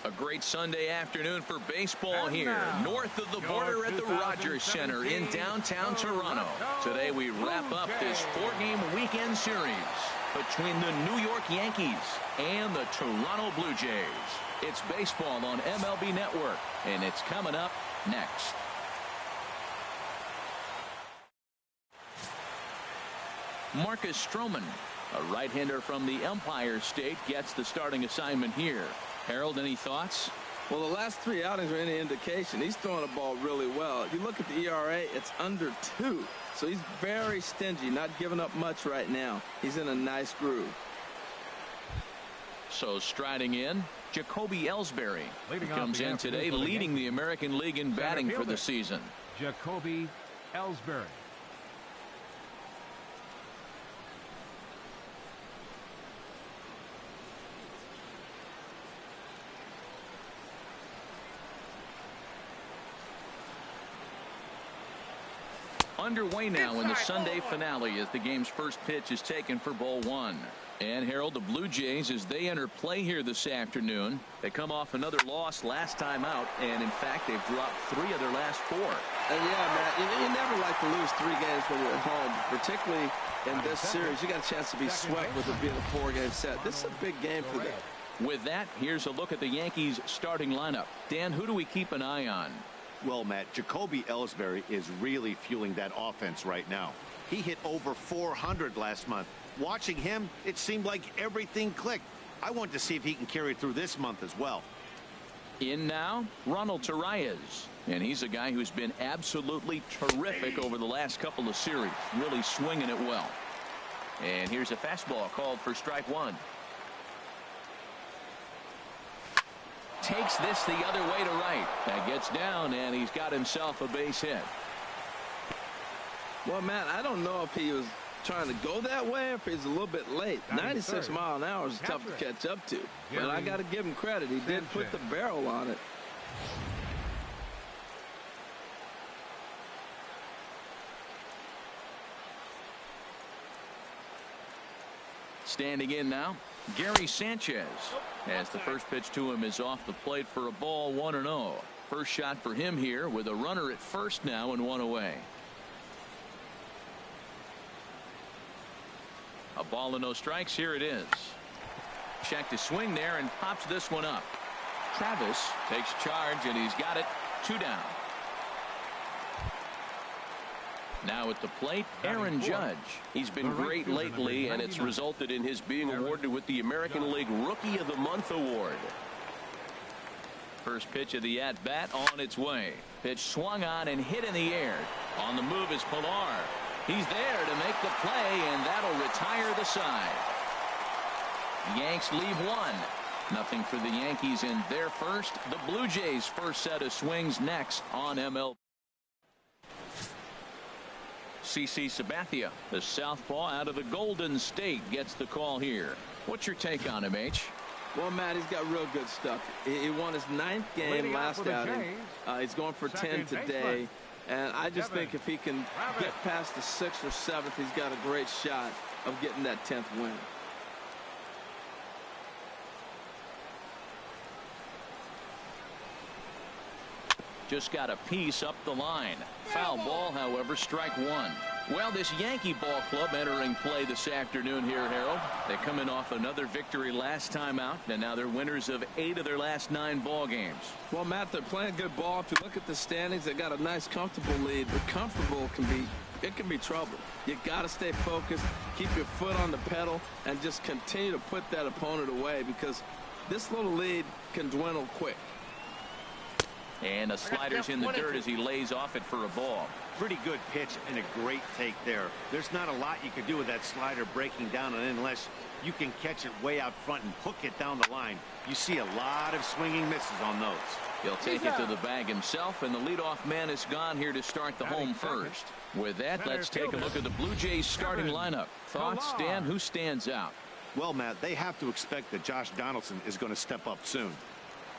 A great Sunday afternoon for baseball here, north of the border at the Rogers Center in downtown Toronto. Today we wrap up this 4-game weekend series between the New York Yankees and the Toronto Blue Jays. It's baseball on MLB Network, and it's coming up next. Marcus Stroman, a right-hander from the Empire State, gets the starting assignment here. Harold, any thoughts? Well, the last 3 outings are any indication. He's throwing the ball really well. If you look at the ERA, it's under 2. So he's very stingy, not giving up much right now. He's in a nice groove. So striding in, Jacoby Ellsbury comes in today, leading the American League in batting for the season. Jacoby Ellsbury. Underway now in the Sunday finale as the game's first pitch is taken for ball 1. And Harold, the Blue Jays, as they enter play here this afternoon, they come off another loss last time out, and in fact they've dropped 3 of their last 4. And yeah, Matt, you never like to lose 3 games when you're at home, particularly in this series. You got a chance to be swept with it being a 4-game set. This is a big game for them. With that, here's a look at the Yankees starting lineup. Dan, who do we keep an eye on? Well, Matt, Jacoby Ellsbury is really fueling that offense right now. He hit over 400 last month. Watching him, it seemed like everything clicked. I want to see if he can carry through this month as well. In now, Ronald Torreyes. And he's a guy who's been absolutely terrific over the last couple of series. Really swinging it well. And here's a fastball called for strike 1. Takes this the other way to right. That gets down, and he's got himself a base hit. Well, Matt, I don't know if he was trying to go that way or if he's a little bit late. 96 miles an hour is tough to catch up to. But I got to give him credit. He did put the barrel on it. Standing in now, Gary Sanchez, as the first pitch to him is off the plate for a ball, 1-0. First shot for him here with a runner at first now and 1 away. A ball and no strikes. Here it is. Check to swing there and pops this one up. Travis takes charge and he's got it. 2 down. Now at the plate, Aaron Judge. He's been great lately, and it's resulted in his being awarded with the American League Rookie of the Month award. First pitch of the at-bat on its way. Pitch swung on and hit in the air. On the move is Pilar. He's there to make the play, and that'll retire the side. Yanks leave 1-0 for the Yankees in their first. The Blue Jays' first set of swings next on MLB. CC Sabathia, the southpaw out of the Golden State, gets the call here. What's your take on him, H? Well, Matt, he's got real good stuff. He won his 9th game last outing. He's going for 10 today. And I just think if he can get past the 6th or 7th, he's got a great shot of getting that 10th win. Just got a piece up the line. Foul ball, however, strike 1. Well, this Yankee ball club entering play this afternoon here, Harold. They come in off another victory last time out, and now they're winners of 8 of their last 9 ball games. Well, Matt, they're playing good ball. If you look at the standings, they got a nice, comfortable lead. But comfortable can be trouble. You got to stay focused, keep your foot on the pedal, and just continue to put that opponent away because this little lead can dwindle quick. And the slider's in the dirt as he lays off it for a ball. Pretty good pitch and a great take there. There's not a lot you can do with that slider breaking down and unless you can catch it way out front and hook it down the line. You see a lot of swinging misses on those. He'll take it to the bag himself, and the leadoff man is gone here to start the home first. With that, let's take a look at the Blue Jays starting lineup. Thoughts, Dan? Who stands out? Well, Matt, they have to expect that Josh Donaldson is going to step up soon.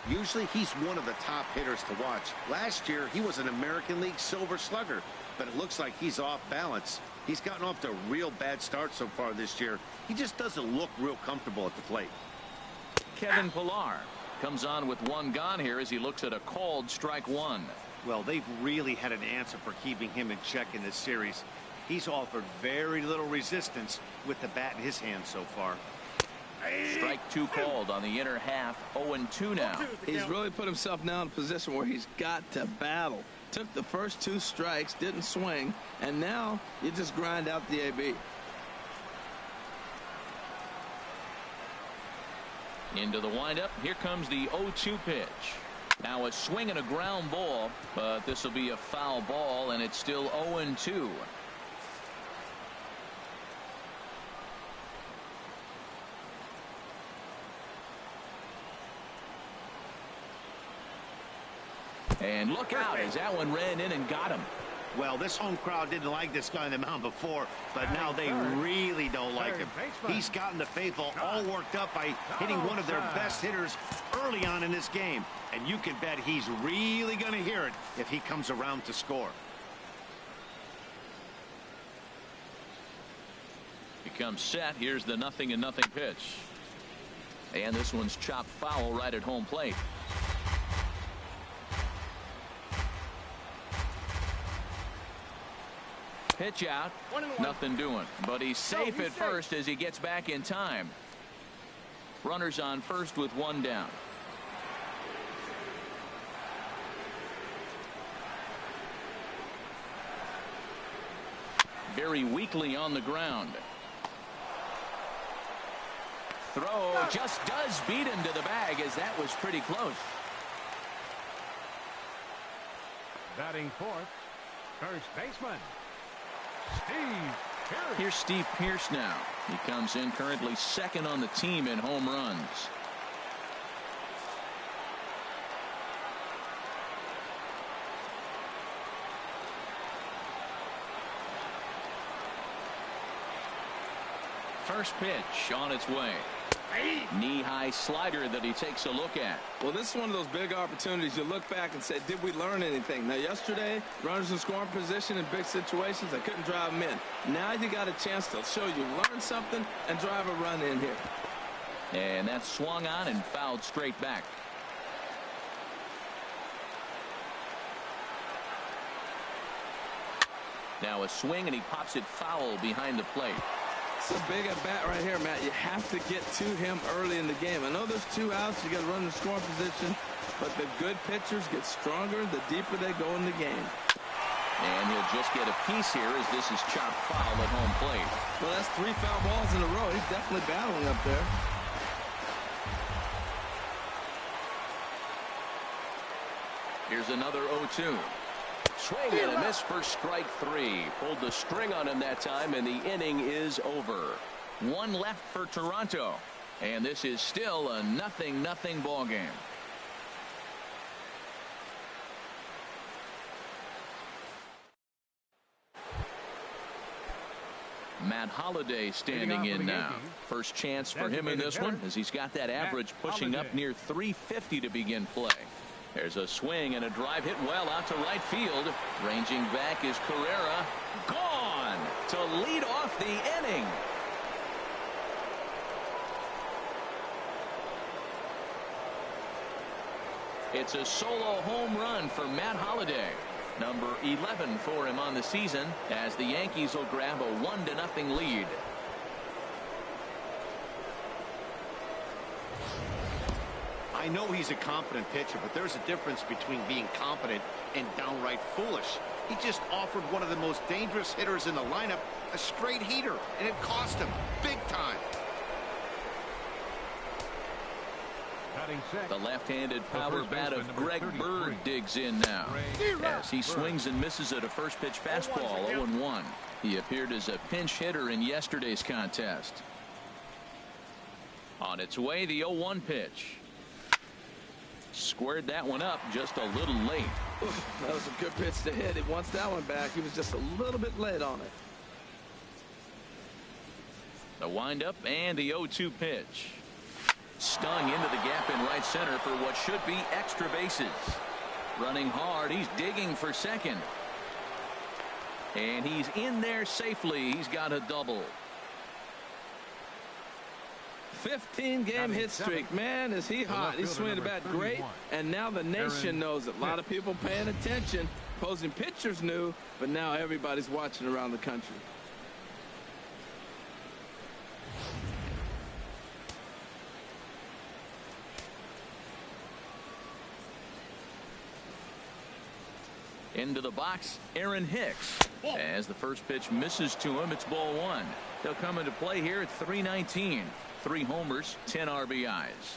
Usually he's one of the top hitters to watch. Last year he was an American League Silver Slugger, but it looks like he's off balance. He's gotten off to a real bad start so far this year. He just doesn't look real comfortable at the plate. Kevin Pilar Comes on with one gone here as he looks at a called strike one. Well, they've really had an answer for keeping him in check in this series. He's offered very little resistance with the bat in his hand so far. Strike two called on the inner half. 0-2 now. He's really put himself now in a position where he's got to battle. Took the first two strikes, didn't swing, and now you just grind out the AB. Into the windup. Here comes the 0-2 pitch. Now a swing and a ground ball, but this will be a foul ball, and it's still 0-2. And look out as that one ran in and got him. Well, this home crowd didn't like this guy on the mound before, but now they really don't like him. He's gotten the faithful all worked up by hitting one of their best hitters early on in this game. And you can bet he's really going to hear it if he comes around to score. He comes set. Here's the 0-0 pitch. And this one's chopped foul right at home plate. Pitch out. Nothing doing. But he's safe at first as he gets back in time. Runners on first with one down. Very weakly on the ground. Throw just does beat him to the bag as that was pretty close. Batting fourth, first baseman, Steve Pierce. Here's Steve Pierce now. He comes in currently second on the team in home runs. First pitch on its way. Knee-high slider that he takes a look at. Well, this is one of those big opportunities. You look back and say, did we learn anything? Now, yesterday, runners in scoring position in big situations, I couldn't drive them in. Now you got a chance to show you learn something and drive a run in here. And that's swung on and fouled straight back. Now a swing and he pops it foul behind the plate. It's a big at bat right here, Matt. You have to get to him early in the game. I know there's two outs. You got to run in scoring position, but the good pitchers get stronger the deeper they go in the game. And he'll just get a piece here as this is chopped foul at home plate. Well, that's 3 foul balls in a row. He's definitely battling up there. Here's another 0-2. Swing and a miss for strike 3. Pulled the string on him that time, and the inning is over. One left for Toronto, and this is still a 0-0 ball game. Matt Holliday standing in now. First chance for him in this one as he's got that average pushing up near 350 to begin play. There's a swing and a drive hit well out to right field. Ranging back is Carrera. Gone to lead off the inning. It's a solo home run for Matt Holliday. Number 11 for him on the season as the Yankees will grab a 1-0 lead. I know he's a confident pitcher, but there's a difference between being confident and downright foolish. He just offered one of the most dangerous hitters in the lineup a straight heater, and it cost him big time. The left-handed power bat of Greg Bird digs in now as he swings and misses at a first pitch fastball. 0-1. He appeared as a pinch hitter in yesterday's contest. On its way, the 0-1 pitch. Squared that one up just a little late. That was a good pitch to hit. He wants that one back. He was just a little bit late on it. The windup and the 0-2 pitch. Stung into the gap in right center for what should be extra bases. Running hard. He's digging for second. And he's in there safely. He's got a double. 15-game hit streak. Man, is he hot. He's swinging the bat great, and now the nation knows it. A lot of people paying attention. Opposing pitchers knew, but now everybody's watching around the country. Into the box, Aaron Hicks. As the first pitch misses to him, it's ball one. He'll come into play here at 319. 3 homers, 10 RBIs.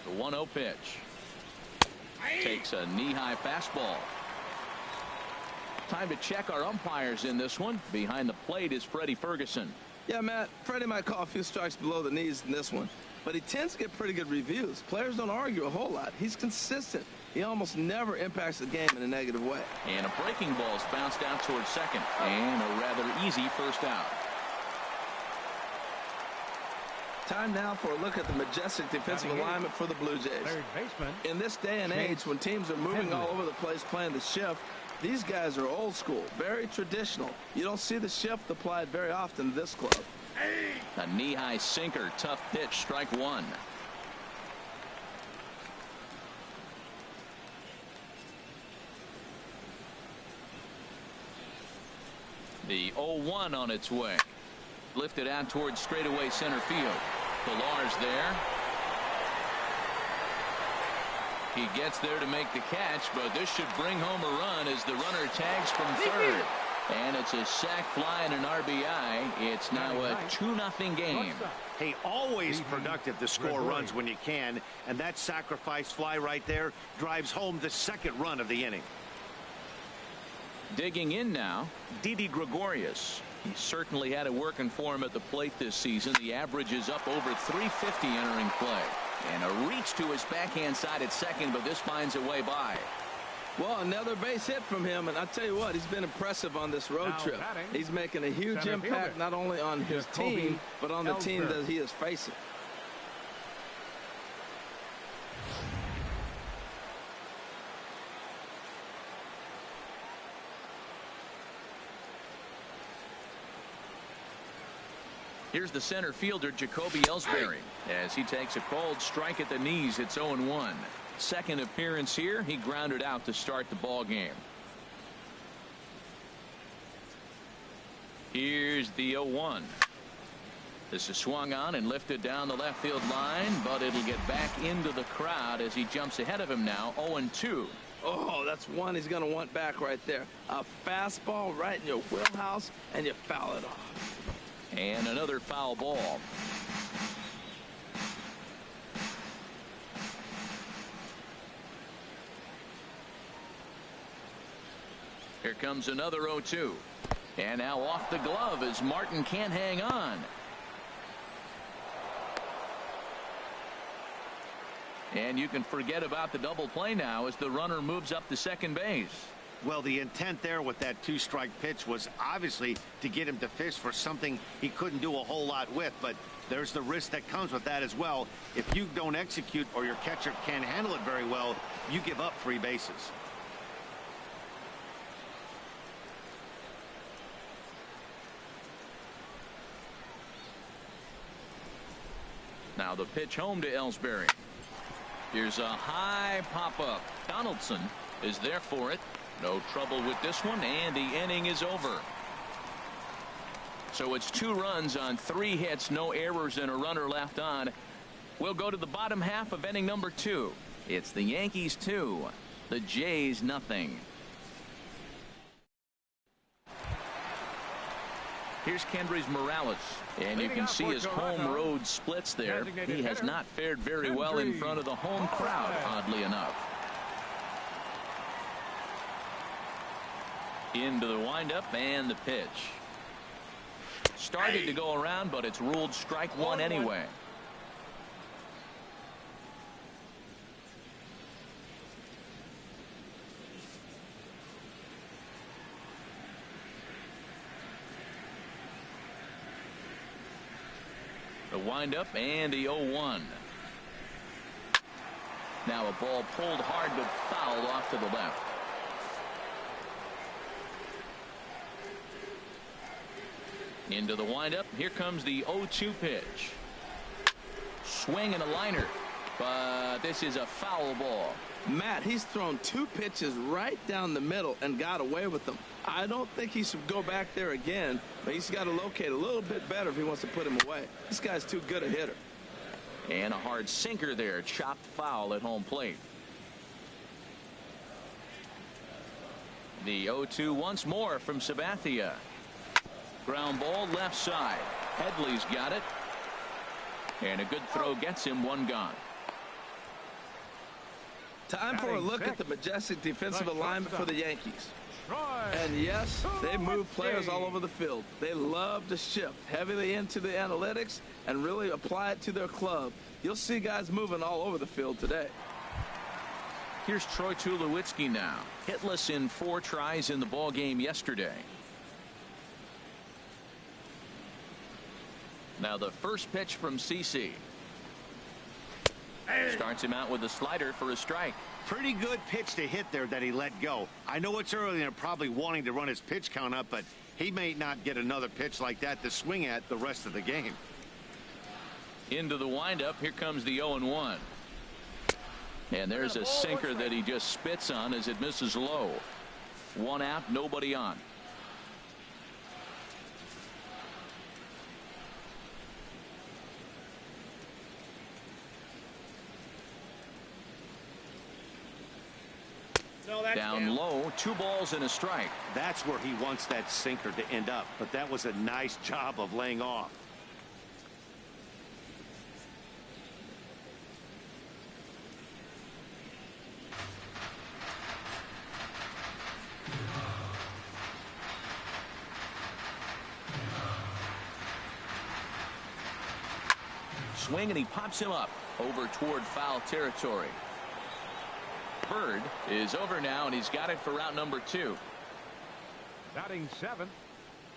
The 1-0 pitch. Takes a knee-high fastball. Time to check our umpires in this one. Behind the plate is Freddie Ferguson. Yeah, Matt, Freddie might call a few strikes below the knees in this one, but he tends to get pretty good reviews. Players don't argue a whole lot. He's consistent. He almost never impacts the game in a negative way. And a breaking ball is bounced out towards second. And a rather easy first out. Time now for a look at the majestic defensive alignment for the Blue Jays. Third baseman. In this day and age, when teams are moving all over the place playing the shift, these guys are old school, very traditional. You don't see the shift applied very often to this club. A knee-high sinker, tough pitch, strike one. The 0-1 on its way. Lifted out towards straightaway center field. Pillar's there. He gets there to make the catch, but this should bring home a run as the runner tags from third. And it's a sac fly and an RBI. It's now a 2-0 game. Hey, always productive to score runs when you can, and that sacrifice fly right there drives home the second run of the inning. Digging in now, Didi Gregorius. He certainly had it working for him at the plate this season. The average is up over 350 entering play. And a reach to his backhand side at second, but this finds a way by. Well, another base hit from him, and I tell you what, he's been impressive on this road trip. He's making a huge impact not only on his team, but on the team that he is facing. Here's the center fielder, Jacoby Ellsbury, as he takes a cold strike at the knees. It's 0-1. Second appearance here. He grounded out to start the ball game. Here's the 0-1. This is swung on and lifted down the left field line, but it'll get back into the crowd as he jumps ahead of him now. 0-2. Oh, that's one he's going to want back right there. A fastball right in your wheelhouse, and you foul it off. And another foul ball. Here comes another 0-2. And now off the glove as Martin can't hang on. And you can forget about the double play now as the runner moves up to second base. Well, the intent there with that 2-strike pitch was obviously to get him to fish for something he couldn't do a whole lot with, but there's the risk that comes with that as well. If you don't execute or your catcher can't handle it very well, you give up 3 bases. Now the pitch home to Ellsbury. Here's a high pop-up. Donaldson is there for it. No trouble with this one, and the inning is over. So it's 2 runs on 3 hits, no errors, and a runner left on. We'll go to the bottom half of inning number 2. It's the Yankees 2, the Jays nothing. Here's Kendrys Morales, and you can see his home road splits there. He has not fared very well in front of the home crowd, oddly enough. Into the windup and the pitch. Started to go around, but it's ruled strike one anyway. The windup and the 0-1. Now a ball pulled hard but fouled off to the left. Into the windup. Here comes the 0-2 pitch. Swing and a liner. But this is a foul ball. Matt, he's thrown 2 pitches right down the middle and got away with them. I don't think he should go back there again, but he's got to locate a little bit better if he wants to put him away. This guy's too good a hitter. And a hard sinker there. Chopped foul at home plate. The 0-2 once more from Sabathia. Ground ball left side. Headley's got it. And a good throw gets him one gone. Time for a look at the majestic defensive alignment for the Yankees. And yes, they move players all over the field. They love to shift heavily into the analytics and really apply it to their club. You'll see guys moving all over the field today. Here's Troy Tulowitzki now. Hitless in 4 tries in the ball game yesterday. Now the first pitch from CeCe. Starts him out with a slider for a strike. Pretty good pitch to hit there that he let go. I know it's early and they're probably wanting to run his pitch count up, but he may not get another pitch like that to swing at the rest of the game. Into the windup. Here comes the 0-1. And there's a sinker that he just spits on as it misses low. 1 out, nobody on. Down low, 2 balls and a strike. That's where he wants that sinker to end up, but that was a nice job of laying off. Swing and he pops him up over toward foul territory. Bird is over now, and he's got it for out number 2. Batting 7th,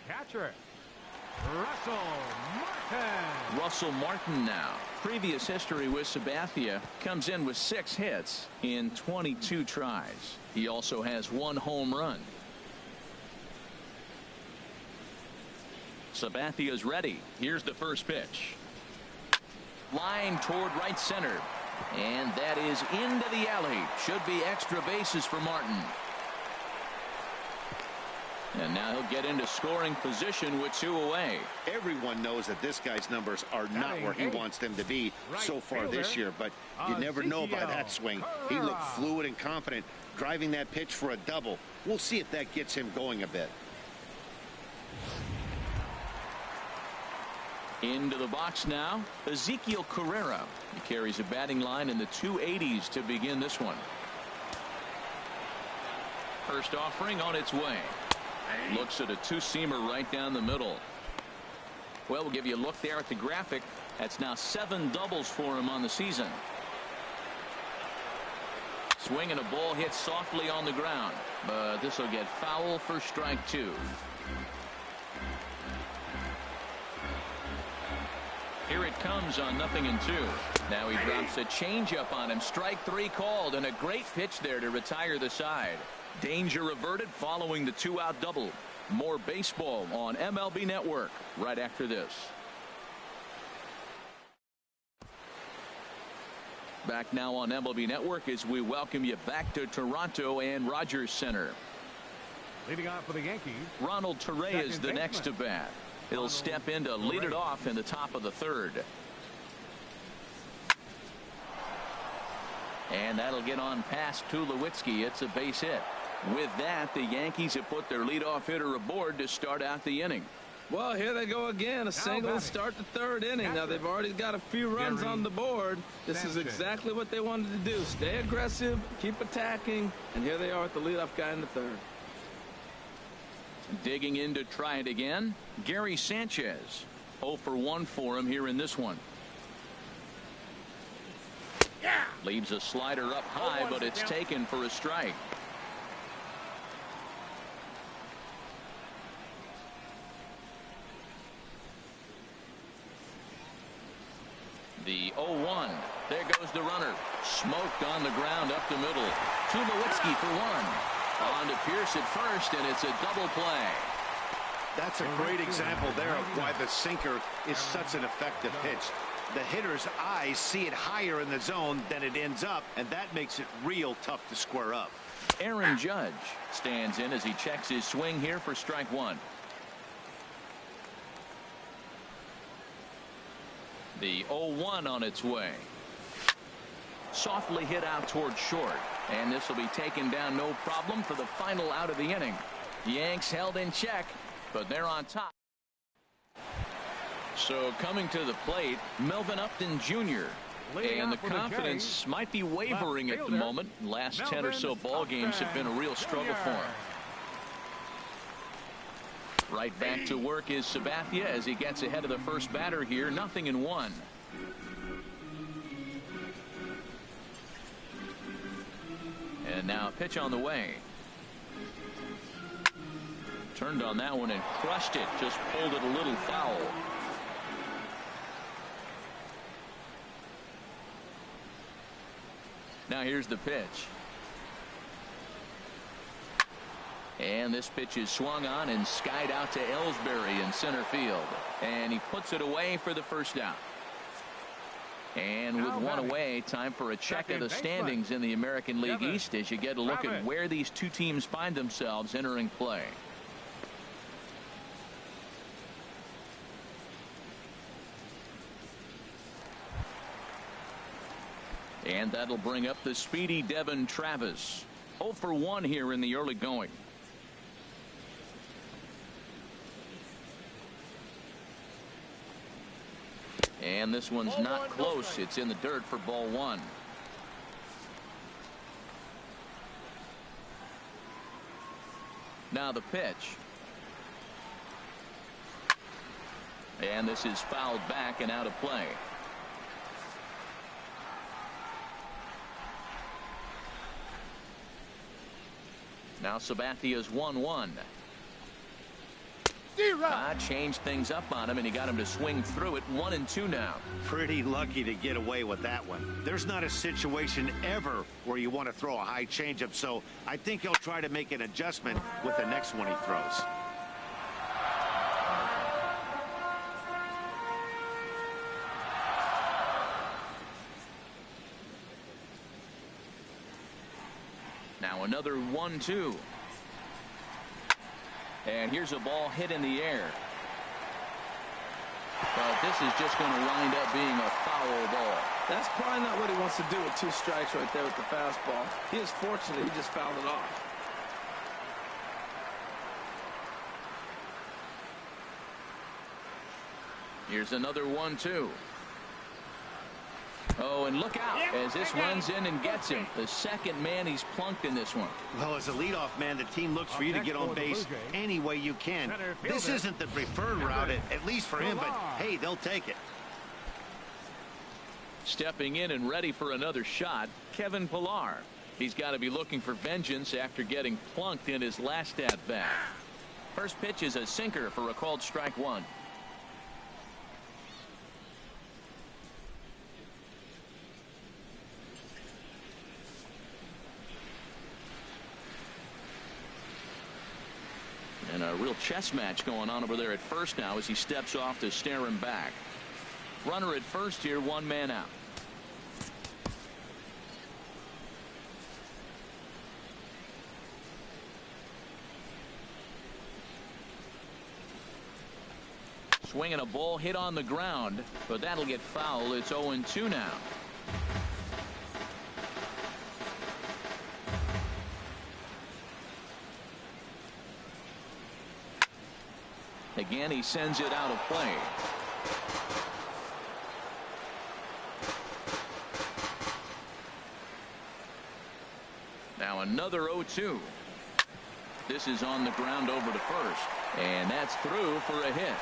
catcher Russell Martin. Russell Martin now. Previous history with Sabathia. Comes in with 6 hits in 22 tries. He also has 1 home run. Sabathia's ready. Here's the first pitch. Line toward right center. And that is into the alley. Should be extra bases for Martin. And now he'll get into scoring position with 2 away. Everyone knows that this guy's numbers are not where he wants them to be so far this year, but you never know by that swing. He looked fluid and confident, driving that pitch for a double. We'll see if that gets him going a bit. Into the box now, Ezekiel Carrera. He carries a batting line in the 280s to begin this one. First offering on its way. Looks at a 2-seamer right down the middle. Well, we'll give you a look there at the graphic. That's now 7 doubles for him on the season. Swing and a ball hit softly on the ground, but this will get foul for strike 2. Here it comes on 0-2. Now he drops a changeup on him. Strike 3 called, and a great pitch there to retire the side. Danger averted following the 2-out double. More baseball on MLB Network right after this. Back now on MLB Network as we welcome you back to Toronto and Rogers Center. Leading off for the Yankees, Ronald Torre is the next to bat. He'll step in to lead it off in the top of the 3rd. And that'll get on past Tulowitzki. It's a base hit. With that, the Yankees have put their leadoff hitter aboard to start out the inning. Well, here they go again. A single to start the 3rd inning. Now they've already got a few runs on the board. This is exactly what they wanted to do. Stay aggressive, keep attacking, and here they are with the leadoff guy in the 3rd. Digging in to try it again, Gary Sanchez. 0 for 1 for him here in this one. Leaves a slider up high, but it's taken for a strike. The 0-1. There goes the runner. Smoked on the ground up the middle. Tulowitzki for 1. On to Pierce at first, and it's a double play. That's a great example there of why the sinker is such an effective pitch. The hitter's eyes see it higher in the zone than it ends up, and that makes it real tough to square up. Aaron Judge stands in as he checks his swing here for strike one. The 0-1 on its way. Softly hit out toward short, and this will be taken down no problem for the final out of the inning. The Yanks held in check, but they're on top. So coming to the plate, Melvin Upton Jr. And the confidence might be wavering at the moment. Last 10 or so ball games have been a real struggle for him. Right back to work is Sabathia as he gets ahead of the first batter here. 0-1. And now a pitch on the way. Turned on that one and crushed it. Just pulled it a little foul. Now here's the pitch. And this pitch is swung on and skied out to Ellsbury in center field. And he puts it away for the first out. And with one away, time for a check of the standings in the American League East as you get a look at where these two teams find themselves entering play. And that'll bring up the speedy Devin Travis. 0 for 1 here in the early going. And this one's not close. It's in the dirt for ball one. Now the pitch. And this is fouled back and out of play. Now Sabathia's 1-1. Changed things up on him, and he got him to swing through it. 1-2 now. Pretty lucky to get away with that one. There's not a situation ever where you want to throw a high changeup, so I think he'll try to make an adjustment with the next one he throws. Now another 1-2. And here's a ball hit in the air. But this is just going to wind up being a foul ball. That's probably not what he wants to do with 2 strikes right there with the fastball. He is fortunate he just fouled it off. Here's another 1-2. Oh, and look out as this runs in and gets him. The second man he's plunked in this one. Well, as a leadoff man, the team looks for you to get on base any way you can. This isn't the preferred route, at least for him, but hey, they'll take it. Stepping in and ready for another shot, Kevin Pillar. He's got to be looking for vengeance after getting plunked in his last at-bat. First pitch is a sinker for a called strike one. And a real chess match going on over there at first now as he steps off to stare him back. Runner at first here, 1 man out. Swinging a ball hit on the ground, but that'll get foul. It's 0-2 now. Again, he sends it out of play. Now another 0-2. This is on the ground over to first. And that's through for a hit.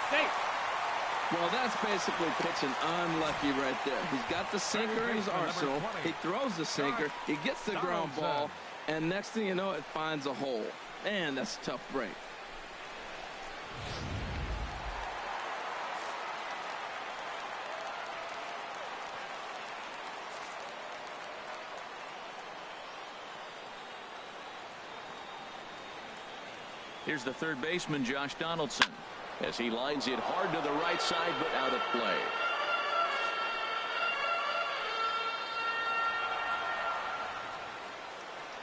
Safe. Well, that's basically pitching unlucky right there. He's got the sinker in his arsenal. He throws the sinker. He gets the ground ball. And next thing you know, it finds a hole. Man, that's a tough break. Here's the third baseman, Josh Donaldson, as he lines it hard to the right side, but out of play.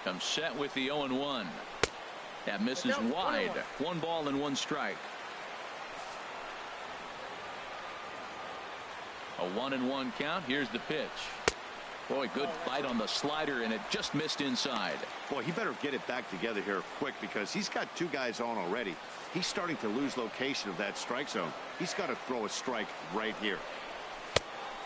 Comes set with the 0-1. That misses wide. 1 ball and 1 strike. A 1-1 count. Here's the pitch. Boy, good fight on the slider, and it just missed inside. Boy, he better get it back together here quick because he's got 2 guys on already. He's starting to lose location of that strike zone. He's got to throw a strike right here.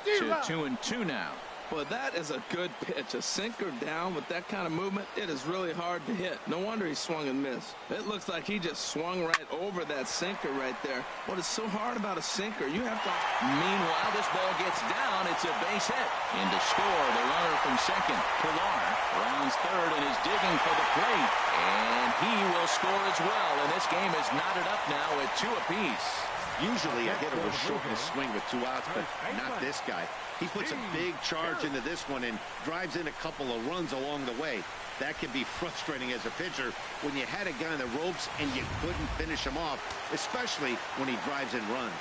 To 2-2 now. Well, that is a good pitch. A sinker down with that kind of movement, it is really hard to hit. No wonder he swung and missed. It looks like he just swung right over that sinker right there. What is so hard about a sinker? You have to... Meanwhile, this ball gets down. It's a base hit. In to score, the runner from second. Pilar rounds third and is digging for the plate. And he will score as well. And this game is knotted up now at 2 apiece. Usually a hitter will shorten his swing with 2 outs, but not this guy. He puts a big charge into this one and drives in a couple of runs along the way. That can be frustrating as a pitcher when you had a guy on the ropes and you couldn't finish him off, especially when he drives in runs.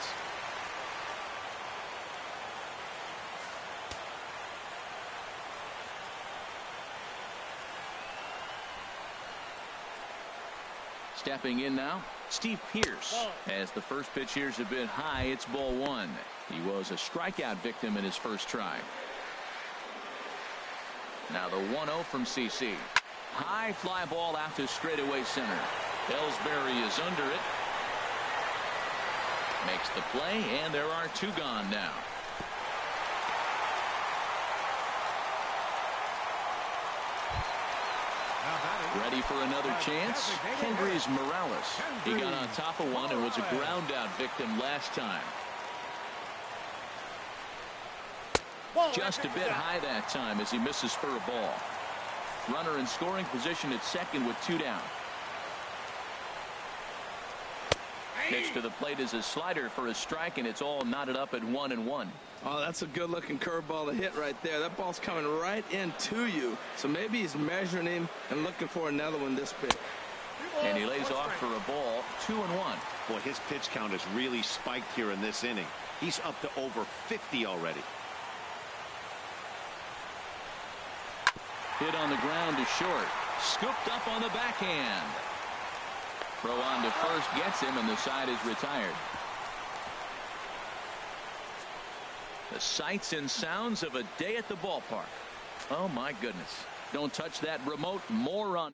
Stepping in now, Steve Pearce. As the first pitch here's a bit high, it's ball 1. He was a strikeout victim in his first try. Now the 1-0 from CC. High fly ball out to straightaway center. Ellsbury is under it. Makes the play, and there are 2 gone now. Ready for another chance? Kendrys Morales. He got on top of one and was a ground out victim last time. Just a bit high that time as he misses for a ball. Runner in scoring position at second with 2 down. Pitch to the plate is a slider for a strike, and it's all knotted up at 1-1. Oh, that's a good-looking curveball to hit right there. That ball's coming right into you. So maybe he's measuring him and looking for another one this big. And he lays off for a ball, 2-1. Boy, his pitch count has really spiked here in this inning. He's up to over 50 already. Hit on the ground to short. Scooped up on the backhand. Throw on to first gets him, and the side is retired. The sights and sounds of a day at the ballpark. Oh, my goodness. Don't touch that remote. More on.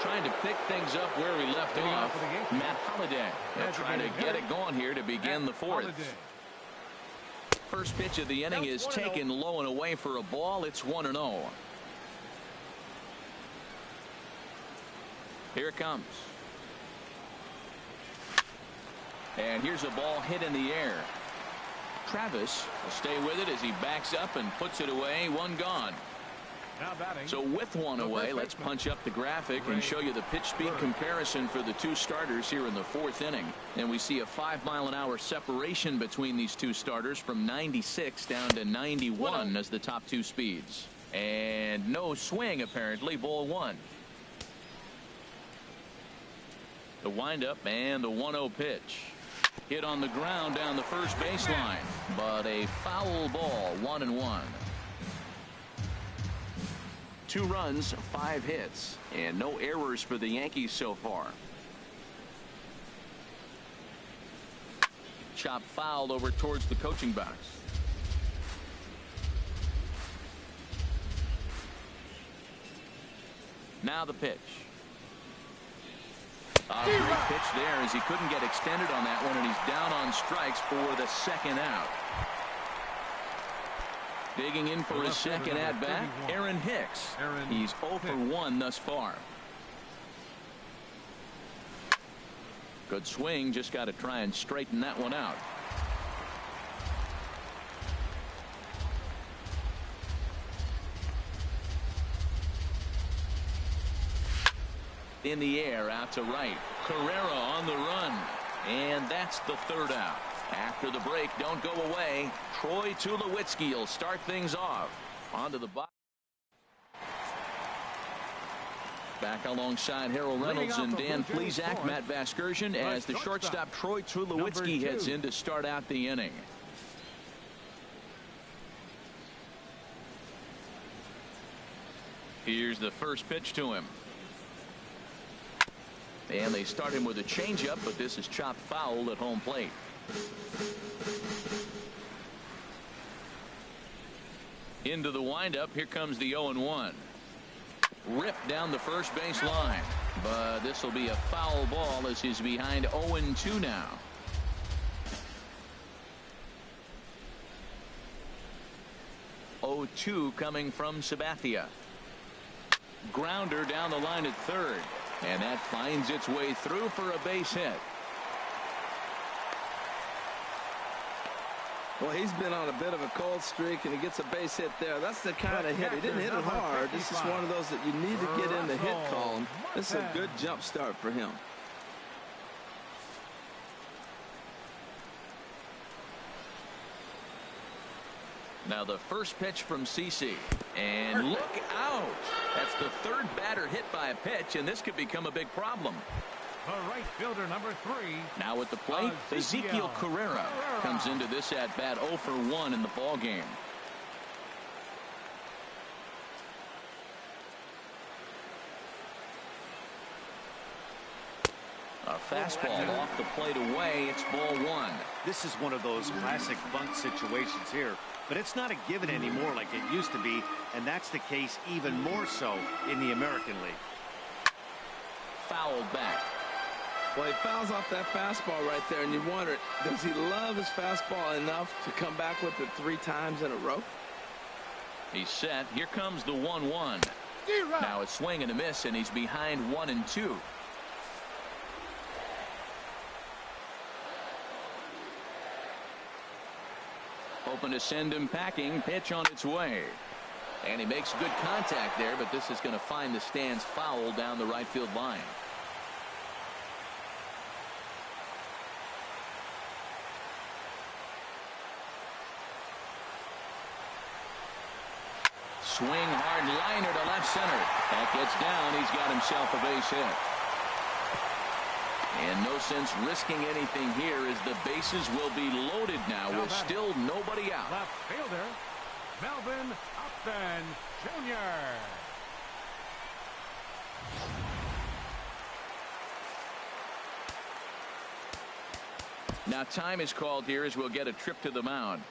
Trying to pick things up where we left off. Matt Holliday. They'll try to get it going here to begin the 4th. First pitch of the inning is taken low and away for a ball. It's 1-0. Here it comes. And here's a ball hit in the air. Travis will stay with it as he backs up and puts it away. 1 gone. So with 1 away, let's punch up the graphic and show you the pitch speed comparison for the 2 starters here in the 4th inning. And we see a 5-mile-an-hour separation between these 2 starters from 96 down to 91 as the top 2 speeds. And no swing, apparently. Ball 1. The windup and the 1-0 pitch. Hit on the ground down the first baseline, but a foul ball. 1-1. 2 runs, 5 hits, and no errors for the Yankees so far. Chop fouled over towards the coaching box. Now the pitch. A great pitch there as he couldn't get extended on that one, and he's down on strikes for the 2nd out. Digging in for his 2nd at-bat, Aaron Hicks. He's 0 for 1 thus far. Good swing, just got to try and straighten that one out. In the air, out to right. Carrera on the run. And that's the 3rd out. After the break, don't go away. Troy Tulowitzki will start things off. Onto the box. Back alongside Harold Reynolds and Dan Plesac, Matt Vasgersian, as the shortstop Troy Tulowitzki heads in to start out the inning. Here's the first pitch to him. And they start him with a changeup, but this is chopped foul at home plate. Into the windup. Here comes the 0-1. Ripped down the first base line, but this will be a foul ball as he's behind 0-2 now. Oh-2 coming from Sabathia. Grounder down the line at third, and that finds its way through for a base hit. Well, he's been on a bit of a cold streak, and he gets a base hit there. That's the kind of hit. He didn't hit it hard. This is one of those that you need to get in the hit column. This is a good jump start for him. Now the first pitch from CC, and look out. That's the third batter hit by a pitch, and this could become a big problem. The right fielder, number 3. Now at the plate, Ezekiel Carrera comes into this at bat 0 for 1 in the ball game. A fastball off the plate away. It's ball 1. This is one of those classic bunt situations here, but it's not a given anymore like it used to be, and that's the case even more so in the American League. Fouled back. Well, he fouls off that fastball right there, and you wonder, does he love his fastball enough to come back with it 3 times in a row? He's set. Here comes the 1-1. Now a swing and a miss, and he's behind 1-2. Hoping to send him packing. Pitch on its way. And he makes good contact there, but this is going to find the stands foul down the right field line. Swing hard liner to left center. That gets down. He's got himself a base hit. And no sense risking anything here as the bases will be loaded now with still nobody out. Left fielder, Melvin Upton Jr. Now time is called here as we'll get a trip to the mound.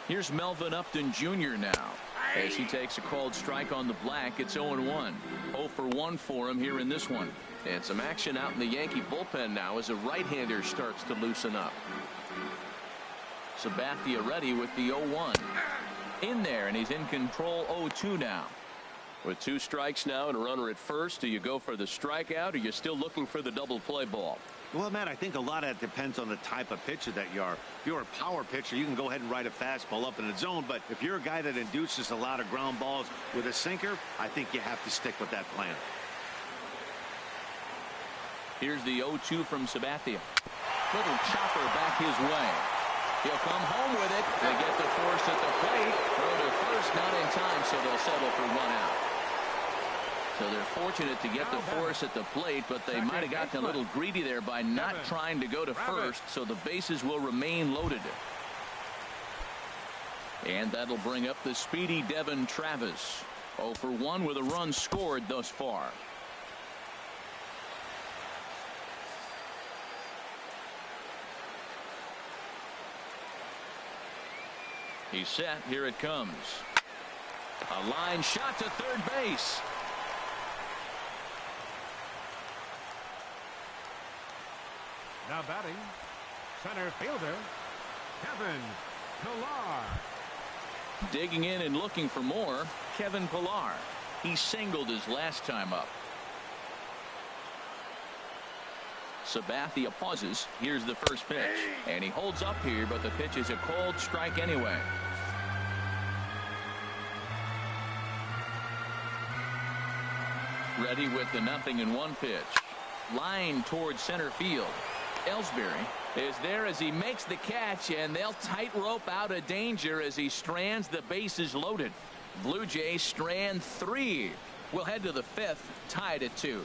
Here's Melvin Upton Jr. now. As he takes a called strike on the black, it's 0-1. 0 for 1 for him here in this one. And some action out in the Yankee bullpen now as a right-hander starts to loosen up. Sabathia ready with the 0-1. In there, and he's in control. 0-2 now. With 2 strikes now and a runner at first, do you go for the strikeout, or you're still looking for the double play ball? Well, Matt, I think a lot of that depends on the type of pitcher that you are. If you're a power pitcher, you can go ahead and ride a fastball up in the zone. But if you're a guy that induces a lot of ground balls with a sinker, I think you have to stick with that plan. Here's the 0-2 from Sabathia. Little chopper back his way. He'll come home with it. They get the force at the plate. Throw to first, not in time, so they'll settle for 1 out. So they're fortunate to get the force at the plate, but they might have gotten a little greedy there by not trying to go to first, so the bases will remain loaded. And that'll bring up the speedy Devin Travis. 0 for 1 with a run scored thus far. He's set. Here it comes. A line shot to third base. Now batting, center fielder, Kevin Pillar. Digging in and looking for more, Kevin Pillar. He singled his last time up. Sabathia pauses. Here's the first pitch. And he holds up here, but the pitch is a called strike anyway. Ready with the 0-1 pitch. Line towards center field. Ellsbury is there as he makes the catch, and they'll tightrope out of danger as he strands the bases loaded. Blue Jays strand 3. We'll head to the 5th, tied at 2.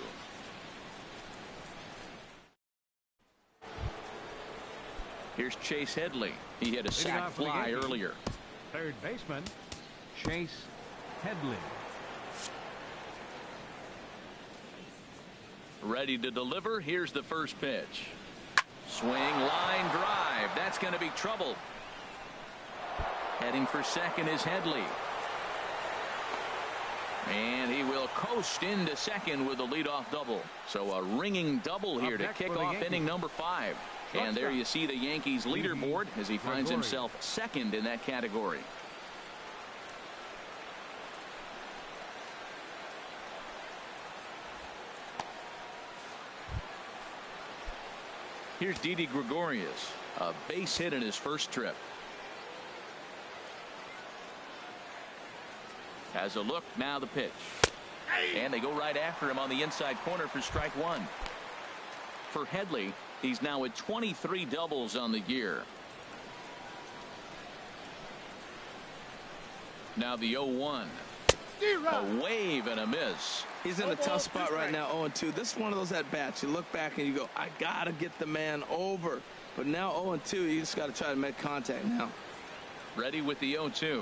Here's Chase Headley. He hit a sac fly earlier. Third baseman, Chase Headley. Ready to deliver. Here's the first pitch. Swing, line drive. That's going to be trouble. Heading for second is Headley. And he will coast into second with a leadoff double. So a ringing double here to kick off inning number 5. And there you see the Yankees leaderboard as he finds himself second in that category. Here's Didi Gregorius, a base hit in his first trip. As a look, now the pitch. And they go right after him on the inside corner for strike 1. For Headley, he's now at 23 doubles on the year. Now the 0-1. A wave and a miss. He's in a tough spot right now, 0-2. This is one of those at-bats. You look back and you go, I got to get the man over. But now 0-2, you just got to try to make contact now. Ready with the 0-2.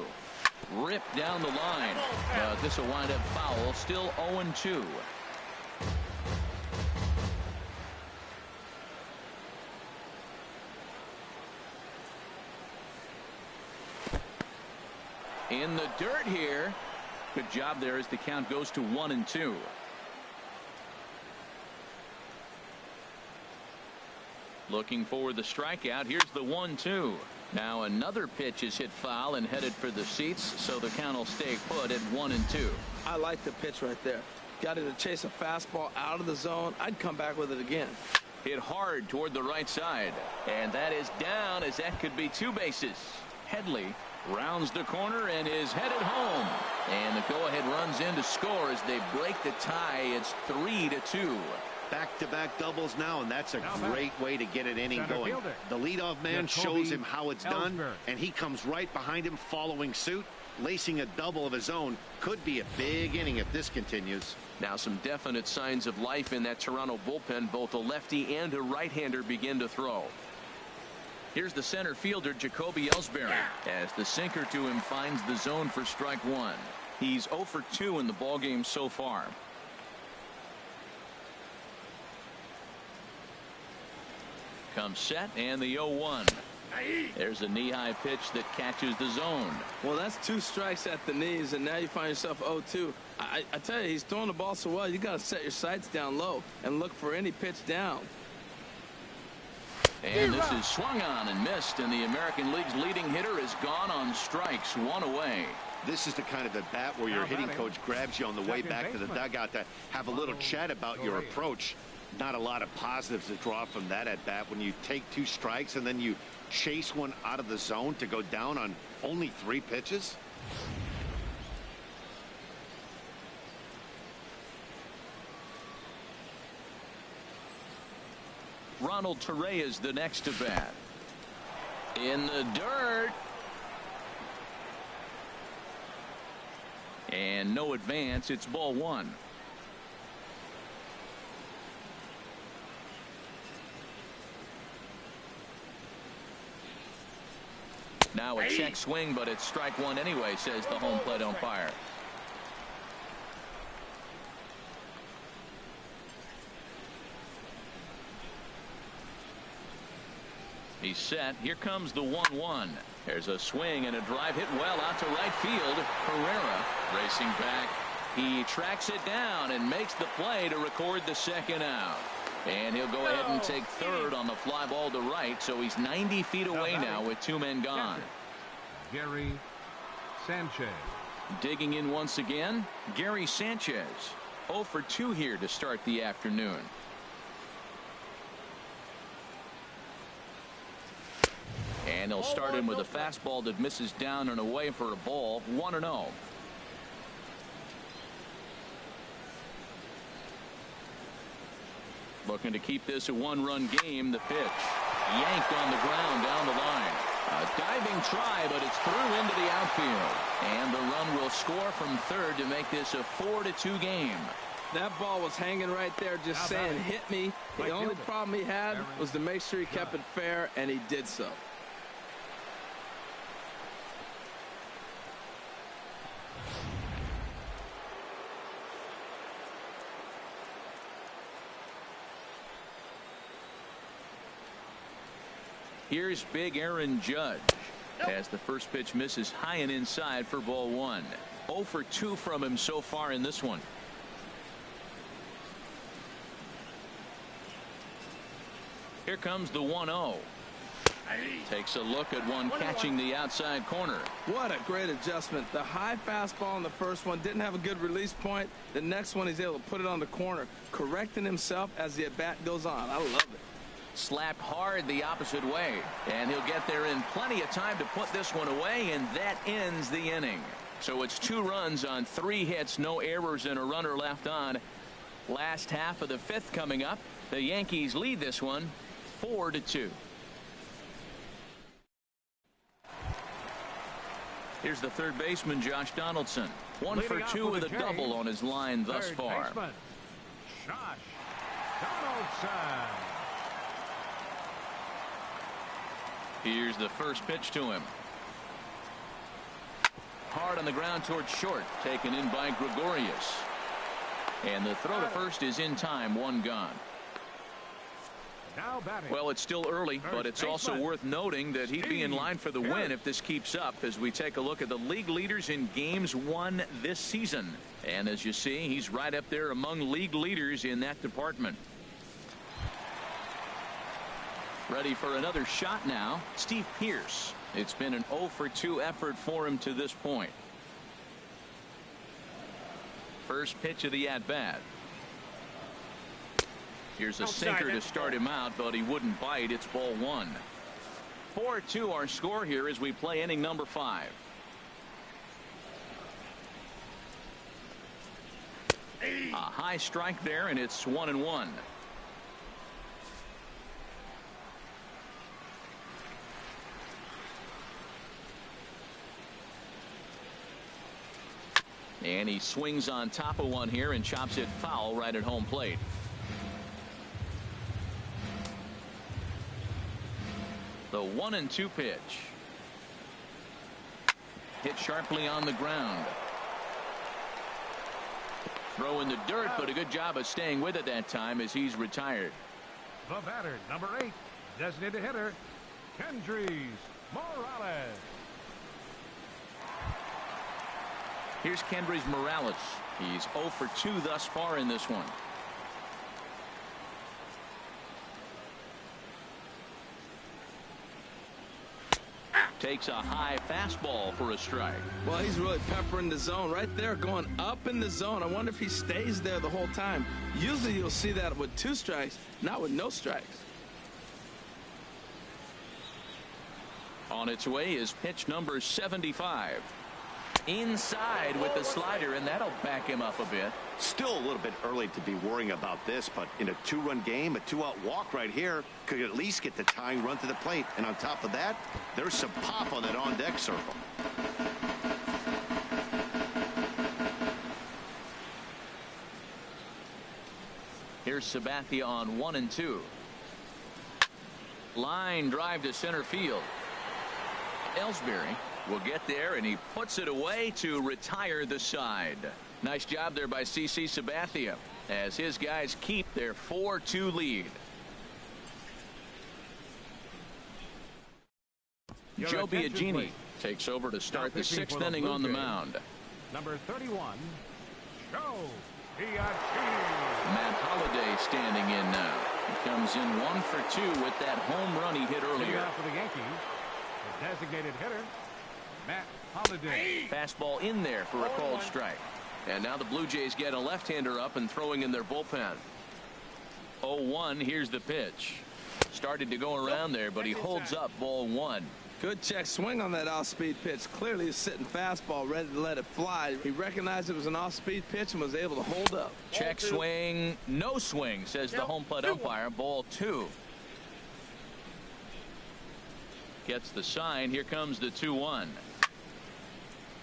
Ripped down the line. This will wind up foul. Still 0-2. In the dirt here. Good job there as the count goes to 1-2. Looking for the strikeout. Here's the 1-2. Now another pitch is hit foul and headed for the seats, so the count will stay put at 1-2. I like the pitch right there. Got it to chase a fastball out of the zone. I'd come back with it again. Hit hard toward the right side. And that is down, as that could be 2 bases. Headley rounds the corner and is headed home. And the go-ahead runs in to score as they break the tie. It's 3-2. Back-to-back doubles now, and that's a great way to get an inning going. The leadoff man shows him how it's done, and he comes right behind him following suit. Lacing a double of his own could be a big inning if this continues. Now some definite signs of life in that Toronto bullpen. Both a lefty and a right-hander begin to throw. Here's the center fielder, Jacoby Ellsbury, as the sinker to him finds the zone for strike 1. He's 0 for 2 in the ballgame so far. Comes set, and the 0-1. There's a knee-high pitch that catches the zone. Well, that's 2 strikes at the knees, and now you find yourself 0-2. I tell you, he's throwing the ball so well, you got to set your sights down low and look for any pitch down. And this is swung on and missed, and the American League's leading hitter is gone on strikes, 1 away. This is the kind of at bat where your hitting coach grabs you on the way back to the dugout to have a little chat about your approach. Not a lot of positives to draw from that at bat when you take 2 strikes and then you chase one out of the zone to go down on only 3 pitches. Ronald Torre is the next to bat. In the dirt. And no advance. It's ball 1. Now a check swing, but it's strike 1 anyway, says the home plate umpire. He's set. Here comes the 1-1. There's a swing and a drive hit well out to right field. Herrera racing back. He tracks it down and makes the play to record the 2nd out. And he'll go ahead and take 3rd on the fly ball to right, so he's 90 feet away now with 2 men gone. Gary Sanchez. Digging in once again, Gary Sanchez. 0 for 2 here to start the afternoon. And they'll start him with a fastball that misses down and away for a ball. 1-0. Looking to keep this a 1-run game. The pitch yanked on the ground down the line. A diving try, but it's through into the outfield. And the run will score from 3rd to make this a 4-2 game. That ball was hanging right there just saying hit me. The only problem he had was to make sure he kept it fair, and he did so. Here's big Aaron Judge as the first pitch misses high and inside for ball 1. 0 for 2 from him so far in this one. Here comes the 1-0. Takes a look at one catching the outside corner. What a great adjustment. The high fastball in the first one didn't have a good release point. The next one he's able to put it on the corner, correcting himself as the at bat goes on. I love it. Slapped hard the opposite way, and he'll get there in plenty of time to put this one away, and that ends the inning. So it's 2 runs on 3 hits, no errors, and a runner left on. Last half of the 5th coming up. The Yankees lead this one 4-2. Here's the 3rd baseman, Josh Donaldson. 1 for 2 with a double on his line thus far. Baseman, Josh Donaldson. Here's the first pitch to him. Hard on the ground towards short, taken in by Gregorius. And the throw to first is in time, 1 gone. Now batting. Well, it's still early, but it's also worth noting that he'd be in line for the win if this keeps up as we take a look at the league leaders in games won this season. And as you see, he's right up there among league leaders in that department. Ready for another shot now, Steve Pearce. It's been an 0 for 2 effort for him to this point. First pitch of the at-bat. Here's a sinker to start him out, but he wouldn't bite. It's ball 1. 4-2 our score here as we play inning number 5. A high strike there, and it's 1-1. And he swings on top of one here and chops it foul right at home plate. The 1-2 pitch. Hit sharply on the ground. Throw in the dirt, but a good job of staying with it that time as he's retired. The batter, number 8, designated hitter, Kendrys Morales. Here's Kendrys Morales. He's 0 for 2 thus far in this one. Takes a high fastball for a strike. Well, he's really peppering the zone right there, going up in the zone. I wonder if he stays there the whole time. Usually you'll see that with 2 strikes, not with no strikes. On its way is pitch number 75. Inside with the slider, and that'll back him up a bit. Still a little bit early to be worrying about this, but in a 2-run game, a 2-out walk right here could at least get the tying run to the plate. And on top of that, there's some pop on that on-deck circle. Here's Sabathia on 1 and 2. Line drive to center field. Ellsbury will get there, and he puts it away to retire the side. Nice job there by CC Sabathia as his guys keep their 4-2 lead. Joe Biagini takes over to start the 6th inning on the mound. Number 31, Joe Biagini. Matt Holliday standing in now. He comes in 1 for 2 with that home run he hit earlier. For the Yankees, the designated hitter, Matt Holliday. Fastball in there for a called strike. And now the Blue Jays get a left-hander up and throwing in their bullpen. 0-1. Here's the pitch. Started to go around there, but he holds up ball 1. Good check swing on that off-speed pitch. Clearly a sitting fastball ready to let it fly. He recognized it was an off-speed pitch and was able to hold up. Check swing. No swing, says the home plate umpire. Ball 2. Gets the sign. Here comes the 2-1.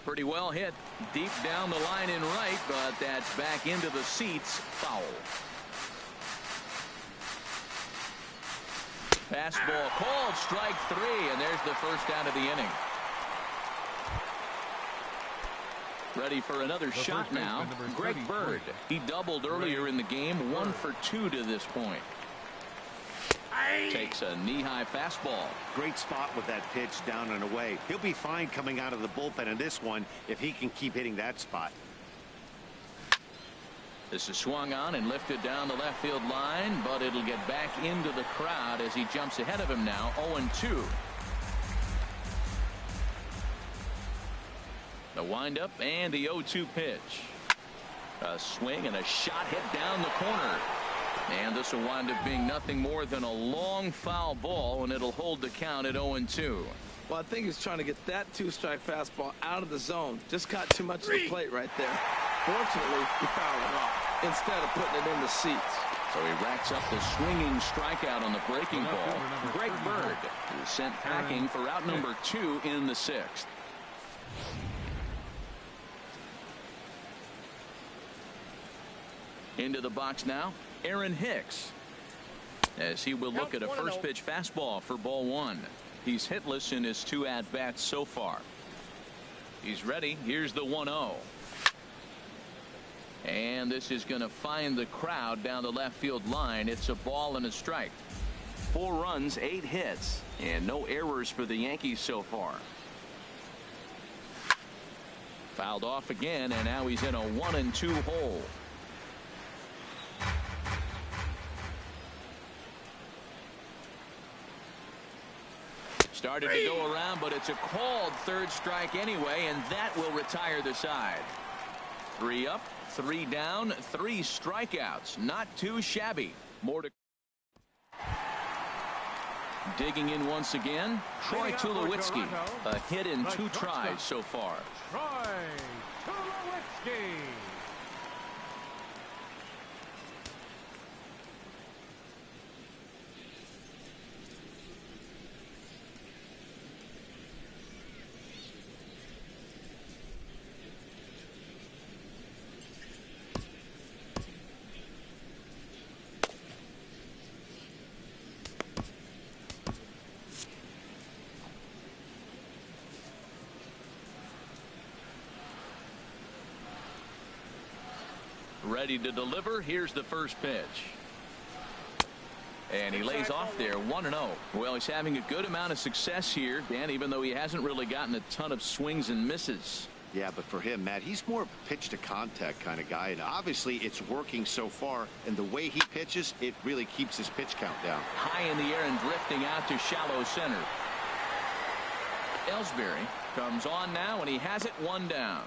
Pretty well hit deep down the line in right, but that's back into the seats. Foul. Fastball called, strike 3, and there's the first out of the inning. Ready for another shot now. Greg Bird. He doubled earlier in the game, 1 for 2 to this point. Takes a knee-high fastball. Great spot with that pitch down and away. He'll be fine coming out of the bullpen in this one if he can keep hitting that spot. This is swung on and lifted down the left field line, but it'll get back into the crowd as he jumps ahead of him now. 0-2. The windup and the 0-2 pitch. A swing and a shot hit down the corner. And this will wind up being nothing more than a long foul ball, and it'll hold the count at 0-2. Well, I think he's trying to get that 2-strike fastball out of the zone. Just caught too much of the plate right there. Fortunately, he fouled it off instead of putting it in the seats. So he racks up the swinging strikeout on the breaking ball. Greg Bird is sent packing for out number 2 in the 6th. Into the box now, Aaron Hicks, as he will look at a first pitch fastball for ball 1. He's hitless in his 2 at-bats so far. He's ready. Here's the 1-0. And this is going to find the crowd down the left field line. It's a ball and a strike. 4 runs, 8 hits, and no errors for the Yankees so far. Fouled off again, and now he's in a 1-2 hole. Started to go around, but it's a called 3rd strike anyway, and that will retire the side. 3 up, 3 down, 3 strikeouts. Not too shabby. More to digging in once again. Troy Tulowitzki, a hit in 2 tries so far. Troy Tulowitzki. Ready to deliver. Here's the first pitch. And he lays off there 1-0. Well, he's having a good amount of success here, Dan, even though he hasn't really gotten a ton of swings and misses. Yeah, but for him, Matt, he's more of a pitch to contact kind of guy, and obviously it's working so far, and the way he pitches, it really keeps his pitch count down. High in the air and drifting out to shallow center. Ellsbury comes on now, and he has it 1 down.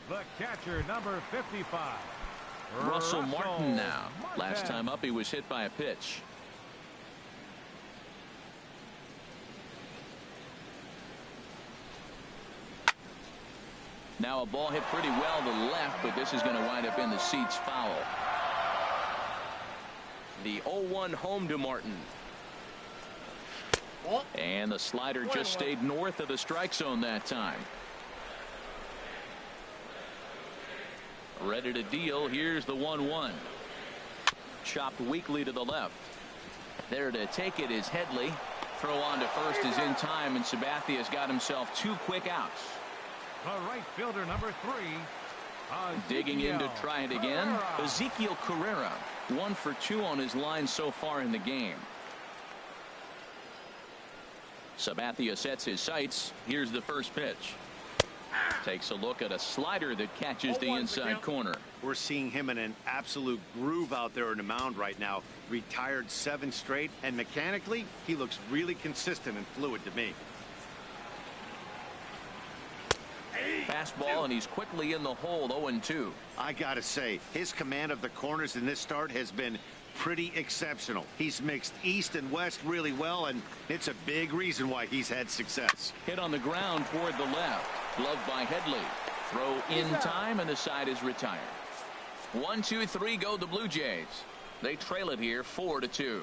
The catcher, number 55. Russell Martin now. Last time up, he was hit by a pitch. Now a ball hit pretty well to the left, but this is going to wind up in the seats foul. The 0-1 home to Martin. And the slider just stayed north of the strike zone that time. Ready to deal. Here's the 1-1. Chopped weakly to the left. There to take it is Headley. Throw on to first is in time, and Sabathia's got himself 2 quick outs. The right fielder, number 3. Digging in to try it again. Ezekiel Carrera, 1 for 2 on his line so far in the game. Sabathia sets his sights. Here's the first pitch. Takes a look at a slider that catches the inside corner. We're seeing him in an absolute groove out there in the mound right now. Retired 7 straight, and mechanically, he looks really consistent and fluid to me. Fastball, and he's quickly in the hole. 0-2. I gotta say, his command of the corners in this start has been pretty exceptional. He's mixed east and west really well, and it's a big reason why he's had success. Hit on the ground toward the left. Gloved by Headley. Throw in time, and the side is retired. 1-2-3 go the Blue Jays. They trail it here 4-2.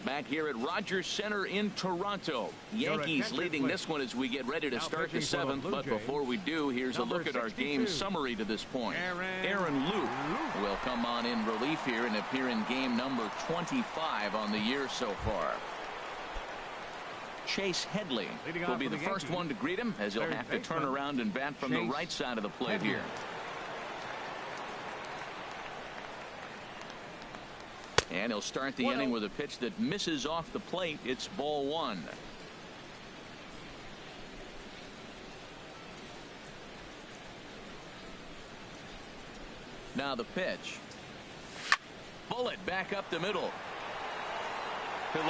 Back here at Rogers Center in Toronto. Yankees leading this one as we get ready to start the 7th. But before we do, here's a look at our game summary to this point. Aaron Luke will come on in relief here and appear in game number 25 on the year so far. Chase Headley will be the first one to greet him, as he'll have to turn around and bat from the right side of the plate here. And he'll start the inning with a pitch that misses off the plate. It's ball 1. Now the pitch. Bullet back up the middle. Pilar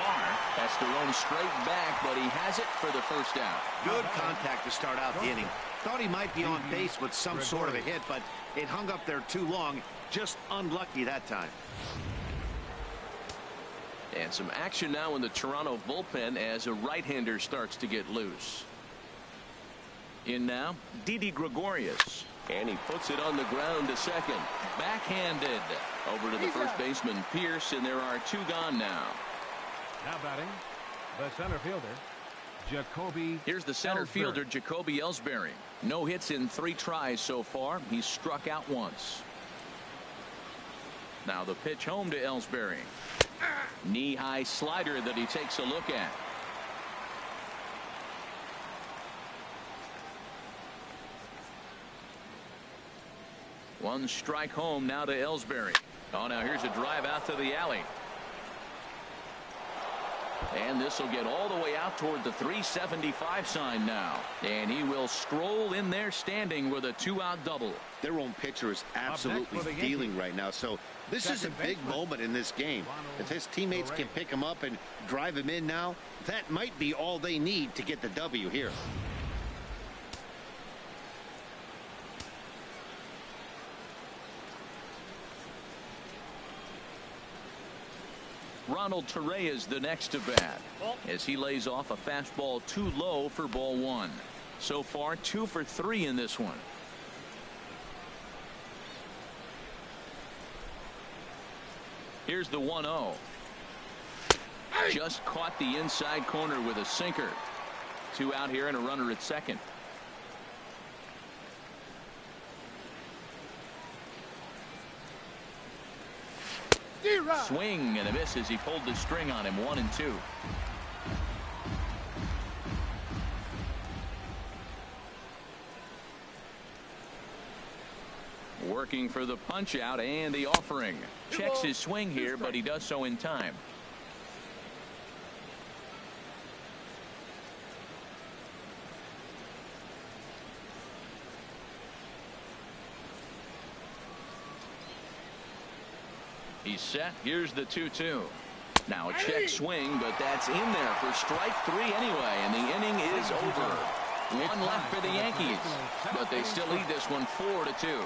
has to run straight back, but he has it for the first out. Good contact to start out the inning. Thought he might be on base with some sort of a hit, but it hung up there too long. Just unlucky that time. And some action now in the Toronto bullpen as a right-hander starts to get loose. In now, Didi Gregorius. And he puts it on the ground to second. Backhanded. Over to the first baseman, Pierce, and there are 2 gone now. Now batting, the center fielder, Jacoby. Here's the center fielder, Jacoby Ellsbury. No hits in 3 tries so far. He's struck out once. Now the pitch home to Ellsbury. Knee-high slider that he takes a look at. One strike home now to Ellsbury. Oh, now here's a drive out to the alley. And this will get all the way out toward the 375 sign now. And he will stroll in there standing with a 2-out double. Their own pitcher is absolutely dealing right now. So this is a big moment in this game. If his teammates can pick him up and drive him in now, that might be all they need to get the W here. Ronald Torre is the next to bat as he lays off a fastball too low for ball 1. So far 2 for 3 in this one. Here's the 1-0. Just caught the inside corner with a sinker. 2 out here and a runner at second. Swing and a miss as he pulled the string on him. 1-2. Working for the punch out and the offering. Checks his swing here, but he does so in time. He's set. Here's the 2-2. Now a check swing, but that's in there for strike 3 anyway, and the inning is over. One left for the Yankees, but they still lead this one 4-2.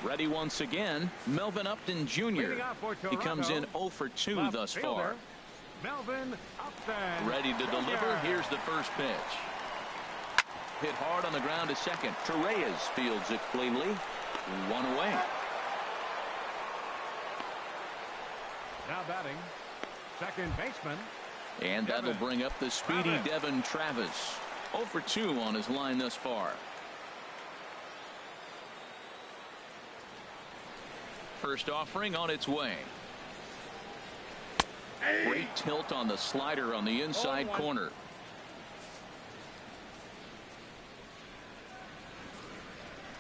Ready once again, Melvin Upton Jr. He comes in 0 for 2 thus far. Melvin Upton. Ready to deliver. Here's the first pitch. Hit hard on the ground to second. Torreyes fields it cleanly. One away. Now batting, second baseman. And that'll bring up the speedy Devin Travis. 0 for 2 on his line thus far. First offering on its way. Great tilt on the slider on the inside corner.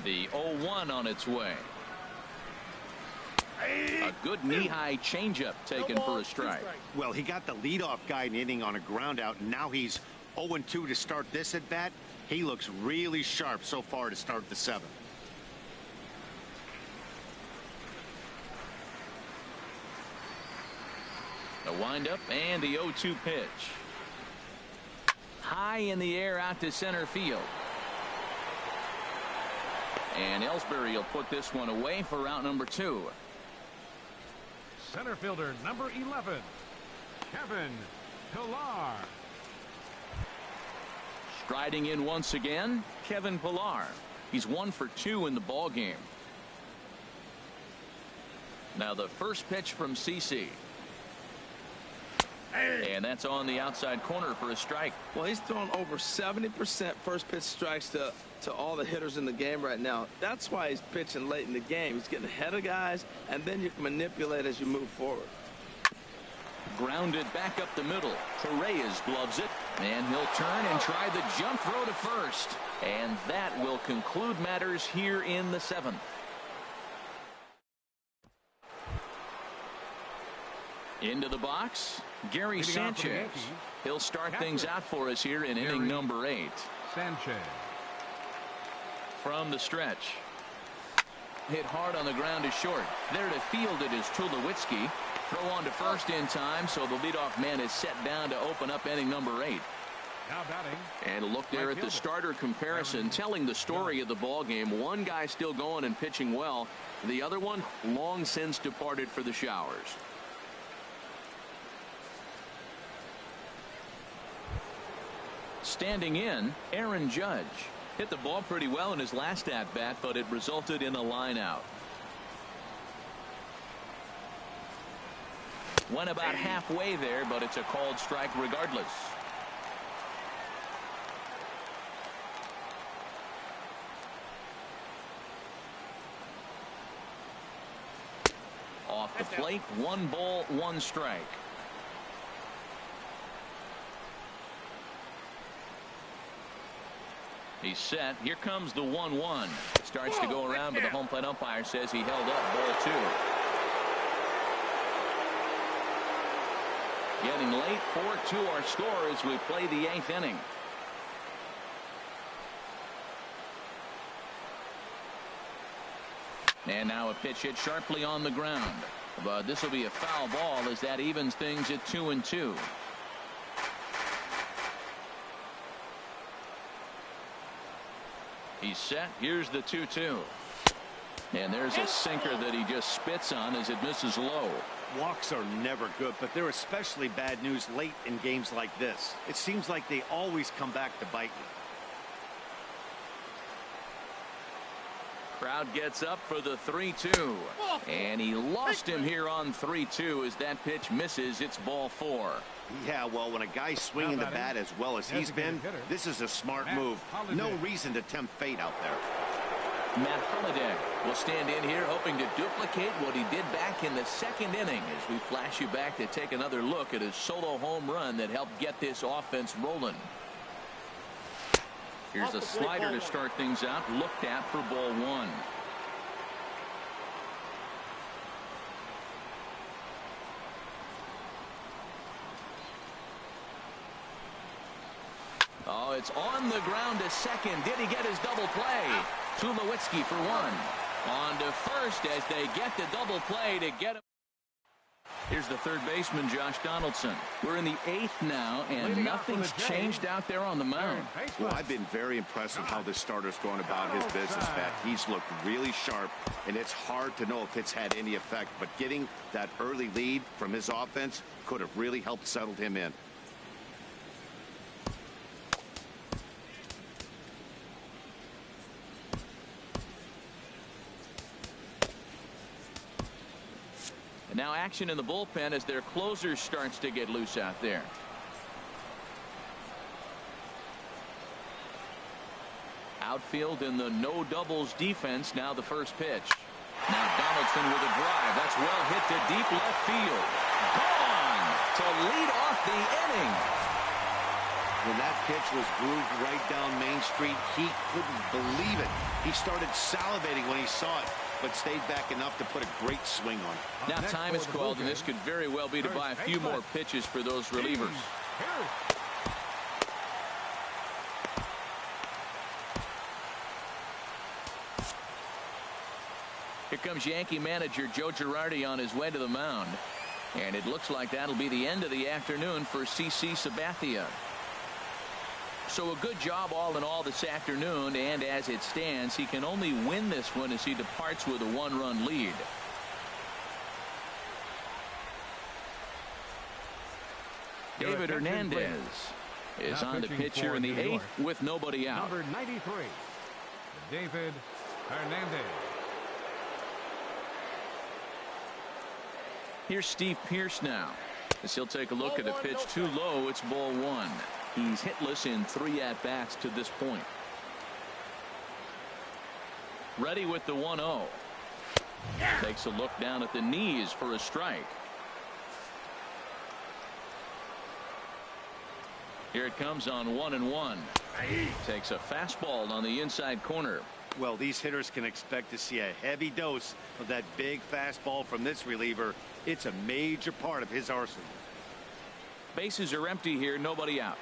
The 0-1 on its way. A good knee-high changeup taken for a strike. Well, he got the leadoff guy in the inning on a ground out, and now he's 0-2 to start this at bat. He looks really sharp so far to start the 7th. The windup and the 0-2 pitch. High in the air out to center field. And Ellsbury will put this one away for out number 2. Center fielder number 11, Kevin Pillar. Striding in once again, Kevin Pillar. He's 1 for 2 in the ball game. Now the first pitch from CC. And that's on the outside corner for a strike. Well, he's thrown over 70% first pitch strikes to all the hitters in the game right now. That's why he's pitching late in the game. He's getting ahead of guys, and then you can manipulate as you move forward. Grounded back up the middle. Torreyes gloves it, and he'll turn and try the jump throw to first. And that will conclude matters here in the 7th. Into the box, Gary Sanchez. He'll start things out for us here in inning number 8. Sanchez. From the stretch. Hit hard on the ground to short. There to field it is Tulowitzki. Throw on to first in time, so the leadoff man is set down to open up inning number 8. Now batting. And a look there at the starter comparison, telling the story of the ball game. One guy still going and pitching well. The other one long since departed for the showers. Standing in, Aaron Judge. Hit the ball pretty well in his last at-bat, but it resulted in a line out. Went about halfway there, but it's a called strike regardless. Off the plate, 1 ball, 1 strike. He's set. Here comes the 1-1. Starts to go around, but the home plate umpire says he held up ball 2. Getting late, 4-2 our score as we play the 8th inning. And now a pitch hit sharply on the ground. But this will be a foul ball as that evens things at 2-2. He's set. Here's the 2-2. And there's a sinker that he just spits on as it misses low. Walks are never good, but they're especially bad news late in games like this. It seems like they always come back to bite you. Crowd gets up for the 3-2. And he lost him here on 3-2 as that pitch misses. It's ball 4. Yeah, well, when a guy's swinging the bat as well as he's been, this is a smart move. No reason to tempt fate out there. Matt Holliday will stand in here hoping to duplicate what he did back in the 2nd inning as we flash you back to take another look at his solo home run that helped get this offense rolling. Here's a slider to start things out, looked at for ball one. Oh, it's on the ground to second. Did he get his double play? Tulowitzki for one. On to first as they get the double play to get him. Here's the third baseman, Josh Donaldson. We're in the 8th now, and nothing's changed out there on the mound. Well, I've been very impressed with how this starter's going about his business, Pat. He's looked really sharp, and it's hard to know if it's had any effect. But getting that early lead from his offense could have really helped settle him in. Now action in the bullpen as their closer starts to get loose out there. Outfield in the no doubles defense. Now the first pitch. Now Donaldson with a drive. That's well hit to deep left field. Gone to lead off the inning. When that pitch was grooved right down Main Street, he couldn't believe it. He started salivating when he saw it, but stayed back enough to put a great swing on it. Now time is called, and this could very well be to buy a few more pitches for those relievers. Here comes Yankee manager Joe Girardi on his way to the mound. And it looks like that'll be the end of the afternoon for CC Sabathia. So a good job all in all this afternoon, and as it stands, he can only win this one as he departs with a 1-run lead. David Hernandez is on the pitch here in the 8th with nobody out. Number 93, David Hernandez. Here's Steve Pearce now, as he'll take a look at a pitch too low. It's ball one. He's hitless in 3 at-bats to this point. Ready with the 1-0. Takes a look down at the knees for a strike. Here it comes on 1-1. Takes a fastball on the inside corner. Well, these hitters can expect to see a heavy dose of that big fastball from this reliever. It's a major part of his arsenal. Bases are empty here, nobody out.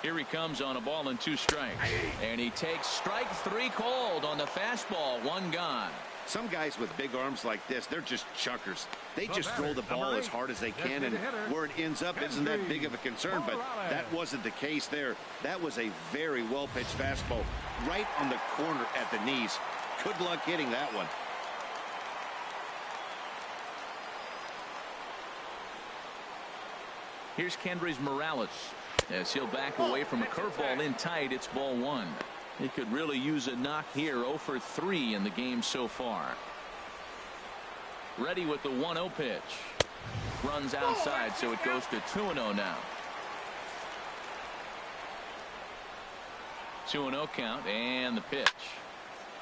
Here he comes on a ball and 2 strikes. And he takes strike 3 called on the fastball. 1 gone. Some guys with big arms like this, they're just chuckers. They just throw the ball as hard as they can, and where it ends up isn't that big of a concern, but that wasn't the case there. That was a very well-pitched fastball right on the corner at the knees. Good luck hitting that one. Here's Kendrys Morales as he'll back away from a curveball in tight. It's ball 1. He could really use a knock here. 0 for 3 in the game so far. Ready with the 1-0 pitch. Runs outside, so it goes to 2-0 now. 2-0 count, and the pitch.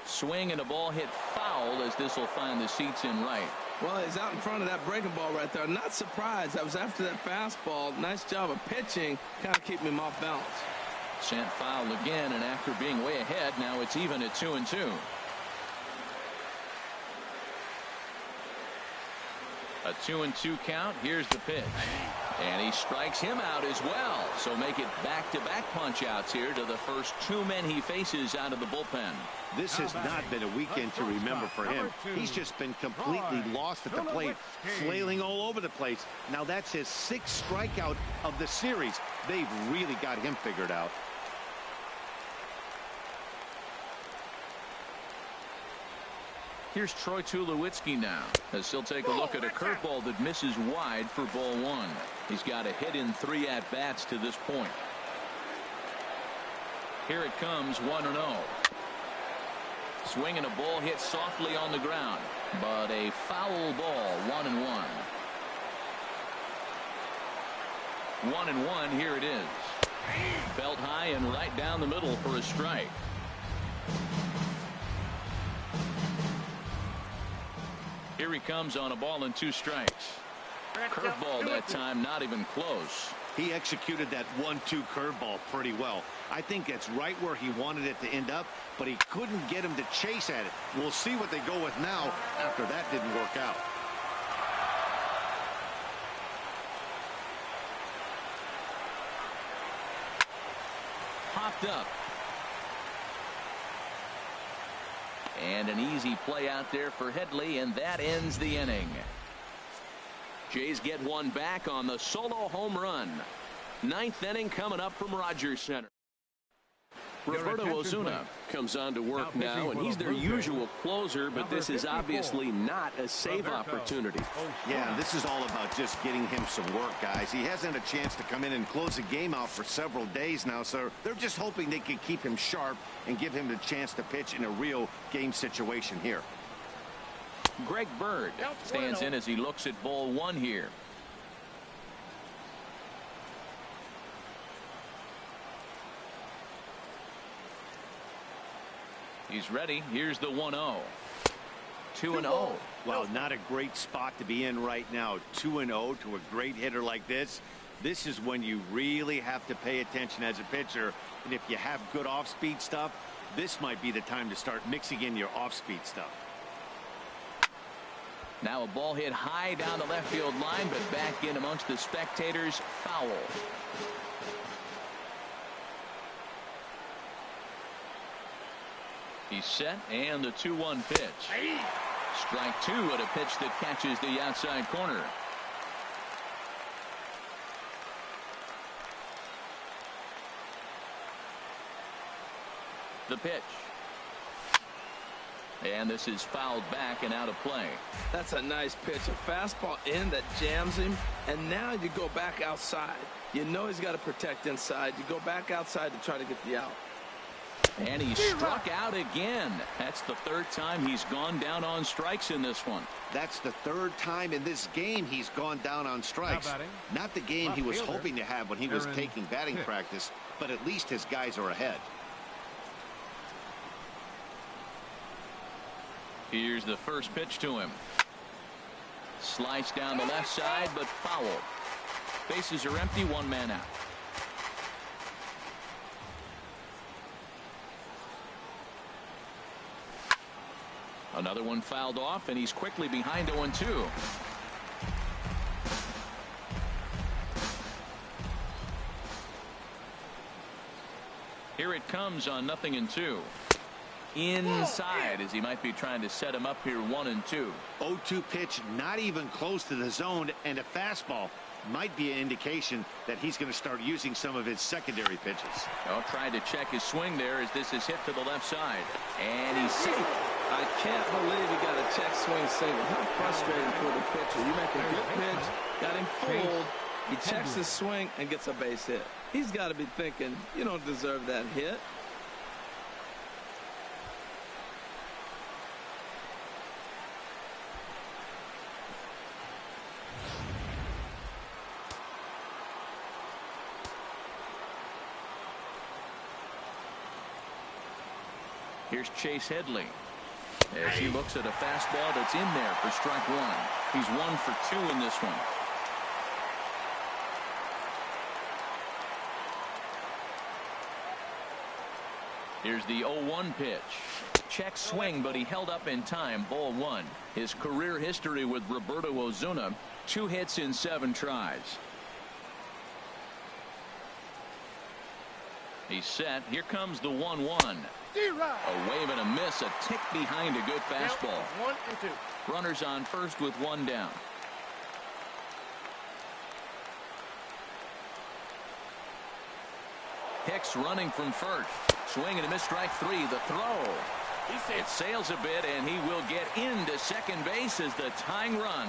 Swing and a ball hit foul as this will find the seats in right. Well, he's out in front of that breaking ball right there. Not surprised. I was after that fastball. Nice job of pitching. Kind of keep him off balance. Sent foul again, and after being way ahead, now it's even at 2-2. A 2-2 count. Here's the pitch. And he strikes him out as well. So make it back-to-back punch-outs here to the first 2 men he faces out of the bullpen. This has not been a weekend to remember for him. He's just been completely lost at the plate, flailing all over the place. Now that's his 6th strikeout of the series. They've really got him figured out. Here's Troy Tulowitzki now, as he'll take a look at a curveball that misses wide for ball 1. He's got a hit in 3 at-bats to this point. Here it comes, 1-0. Swinging a ball hit softly on the ground, but a foul ball. 1-1. 1-1. Here it is. Belt high and right down the middle for a strike. Here he comes on a ball and 2 strikes. Curveball that time, not even close. He executed that 1-2 curveball pretty well. I think it's right where he wanted it to end up, but he couldn't get him to chase at it. We'll see what they go with now after that didn't work out. Popped up. And an easy play out there for Headley, and that ends the inning. Jays get one back on the solo home run. 9th inning coming up from Rogers Center. Roberto Osuna comes on to work now, and he's their usual closer, but this is obviously not a save opportunity. Yeah, this is all about just getting him some work, guys. He hasn't had a chance to come in and close the game out for several days now, so they're just hoping they can keep him sharp and give him the chance to pitch in a real game situation here. Greg Bird stands in as he looks at ball 1 here. He's ready. Here's the 1-0. 2-0. Well, not a great spot to be in right now. 2-0 to a great hitter like this. This is when you really have to pay attention as a pitcher. And if you have good off-speed stuff, this might be the time to start mixing in your off-speed stuff. Now a ball hit high down the left field line, but back in amongst the spectators. Foul. He's set, and the 2-1 pitch. Strike 2 at a pitch that catches the outside corner. The pitch. And this is fouled back and out of play. That's a nice pitch. A fastball in that jams him, and now you go back outside. You know he's got to protect inside. You go back outside to try to get the out. And he struck out again. That's the 3rd time he's gone down on strikes in this one. That's the 3rd time in this game he's gone down on strikes. Not the game he was hoping to have when he was taking batting practice, but at least his guys are ahead. Here's the first pitch to him. Sliced down the left side, but foul. Bases are empty, 1 man out. Another one fouled off, and he's quickly behind 0-2. Here it comes on 0-2. Inside, as he might be trying to set him up here 1-2. 0-2 pitch, not even close to the zone, and a fastball might be an indication that he's going to start using some of his secondary pitches. Oh, trying to check his swing there as this is hit to the left side. And he's safe. I can't believe he got a check swing single. How frustrating for the pitcher. You make a good pitch, got him fooled. He checks his swing and gets a base hit. He's got to be thinking, you don't deserve that hit. Here's Chase Headley as he looks at a fastball that's in there for strike 1. He's 1 for 2 in this one. Here's the 0-1 pitch. Check swing, but he held up in time. Ball 1. His career history with Roberto Osuna: 2 hits in 7 tries. He's set. Here comes the 1-1. A wave and a miss, a tick behind a good fastball. 1-2. Runners on first with 1 down. Hicks running from first. Swing and a miss, strike 3. The throw. It sails a bit, and he will get into second base as the tying run.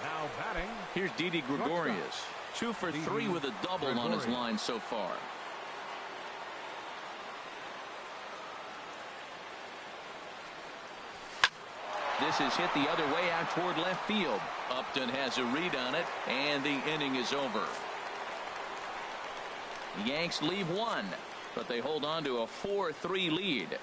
Now batting. Here's Didi Gregorius. 2 for 3 with a double on his line so far. This is hit the other way out toward left field. Upton has a read on it, and the inning is over. The Yanks leave 1, but they hold on to a 4-3 lead.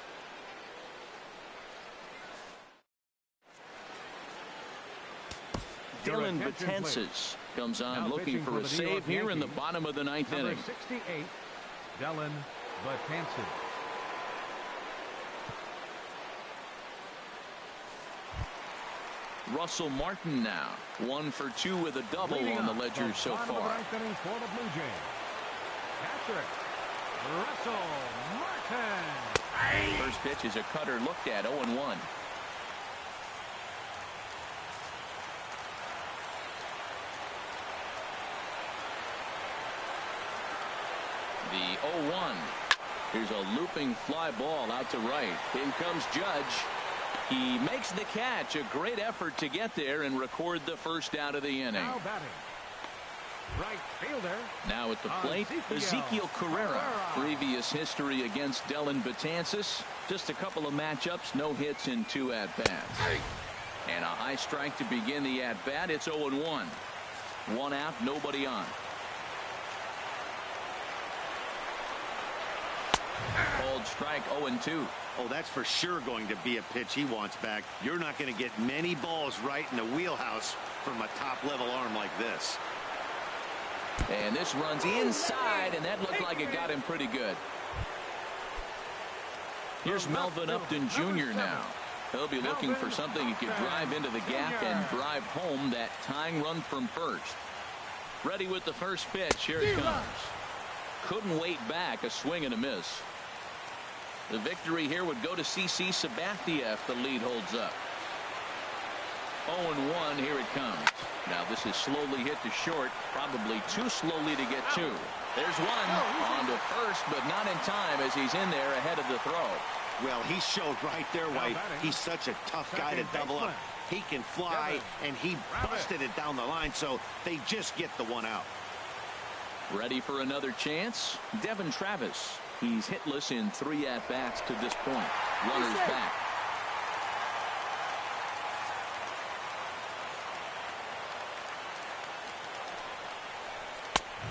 Dylan Betances comes on looking for a save here in the bottom of the ninth inning. 68, Dylan Betances. Russell Martin now 1 for 2 with a double on the ledger so far. For the Blue Jays. Catcher, Russell Martin. First pitch is a cutter looked at 0-1. The 0-1. Here's a looping fly ball out to right. In comes Judge. He makes the catch. A great effort to get there and record the first out of the inning. Now batting, right fielder. Now at the plate, Ezekiel Carrera. Previous history against Dylan Betances. Just a couple of matchups, no hits in 2 at-bats. And a high strike to begin the at-bat. It's 0-1. 1 out, nobody on. Called strike 0-2. Oh, that's for sure going to be a pitch he wants back. You're not going to get many balls right in the wheelhouse from a top-level arm like this. And this runs inside, and that looked like it got him pretty good. Here's Melvin Upton Jr. now. He'll be looking for something he could drive into the gap and drive home that tying run from first. Ready with the first pitch. Here it comes. Couldn't wait back. A swing and a miss. The victory here would go to CC Sabathia if the lead holds up. 0-1. Here it comes. Now this is slowly hit to short. Probably too slowly to get to. There's one on to first, but not in time as he's in there ahead of the throw. Well, he showed right there why he's such a tough guy to double up. He can fly, and he busted it down the line, so they just get the 1 out. Ready for another chance? Devin Travis. He's hitless in 3 at-bats to this point. Runners back.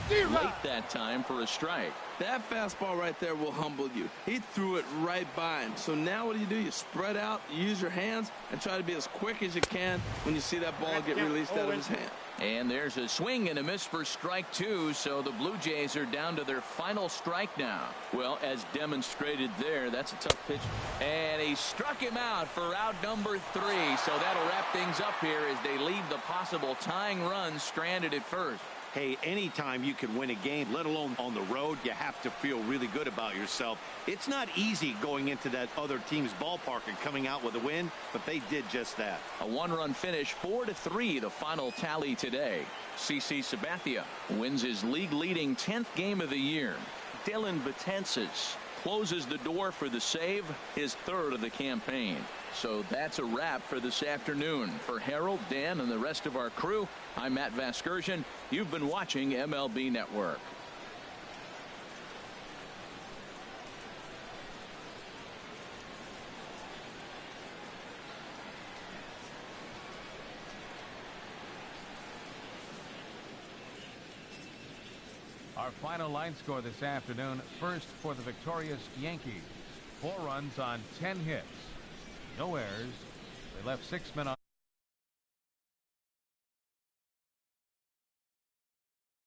Late that time for a strike. That fastball right there will humble you. He threw it right by him. So now what do? You spread out, you use your hands, and try to be as quick as you can when you see that ball get released out of his hand. And there's a swing and a miss for strike 2, so the Blue Jays are down to their final strike now. Well, as demonstrated there, that's a tough pitch. And he struck him out for out number 3, so that'll wrap things up here as they leave the possible tying run stranded at first. Hey, anytime you can win a game, let alone on the road, you have to feel really good about yourself. It's not easy going into that other team's ballpark and coming out with a win, but they did just that. A 1-run finish, 4-3, the final tally today. CC Sabathia wins his league-leading 10th game of the year. Dylan Betances closes the door for the save, his 3rd of the campaign. So that's a wrap for this afternoon. For Harold, Dan, and the rest of our crew, I'm Matt Vasgersian. You've been watching MLB Network. Our final line score this afternoon. First for the victorious Yankees. 4 runs on 10 hits. No errors. They left 6 men on.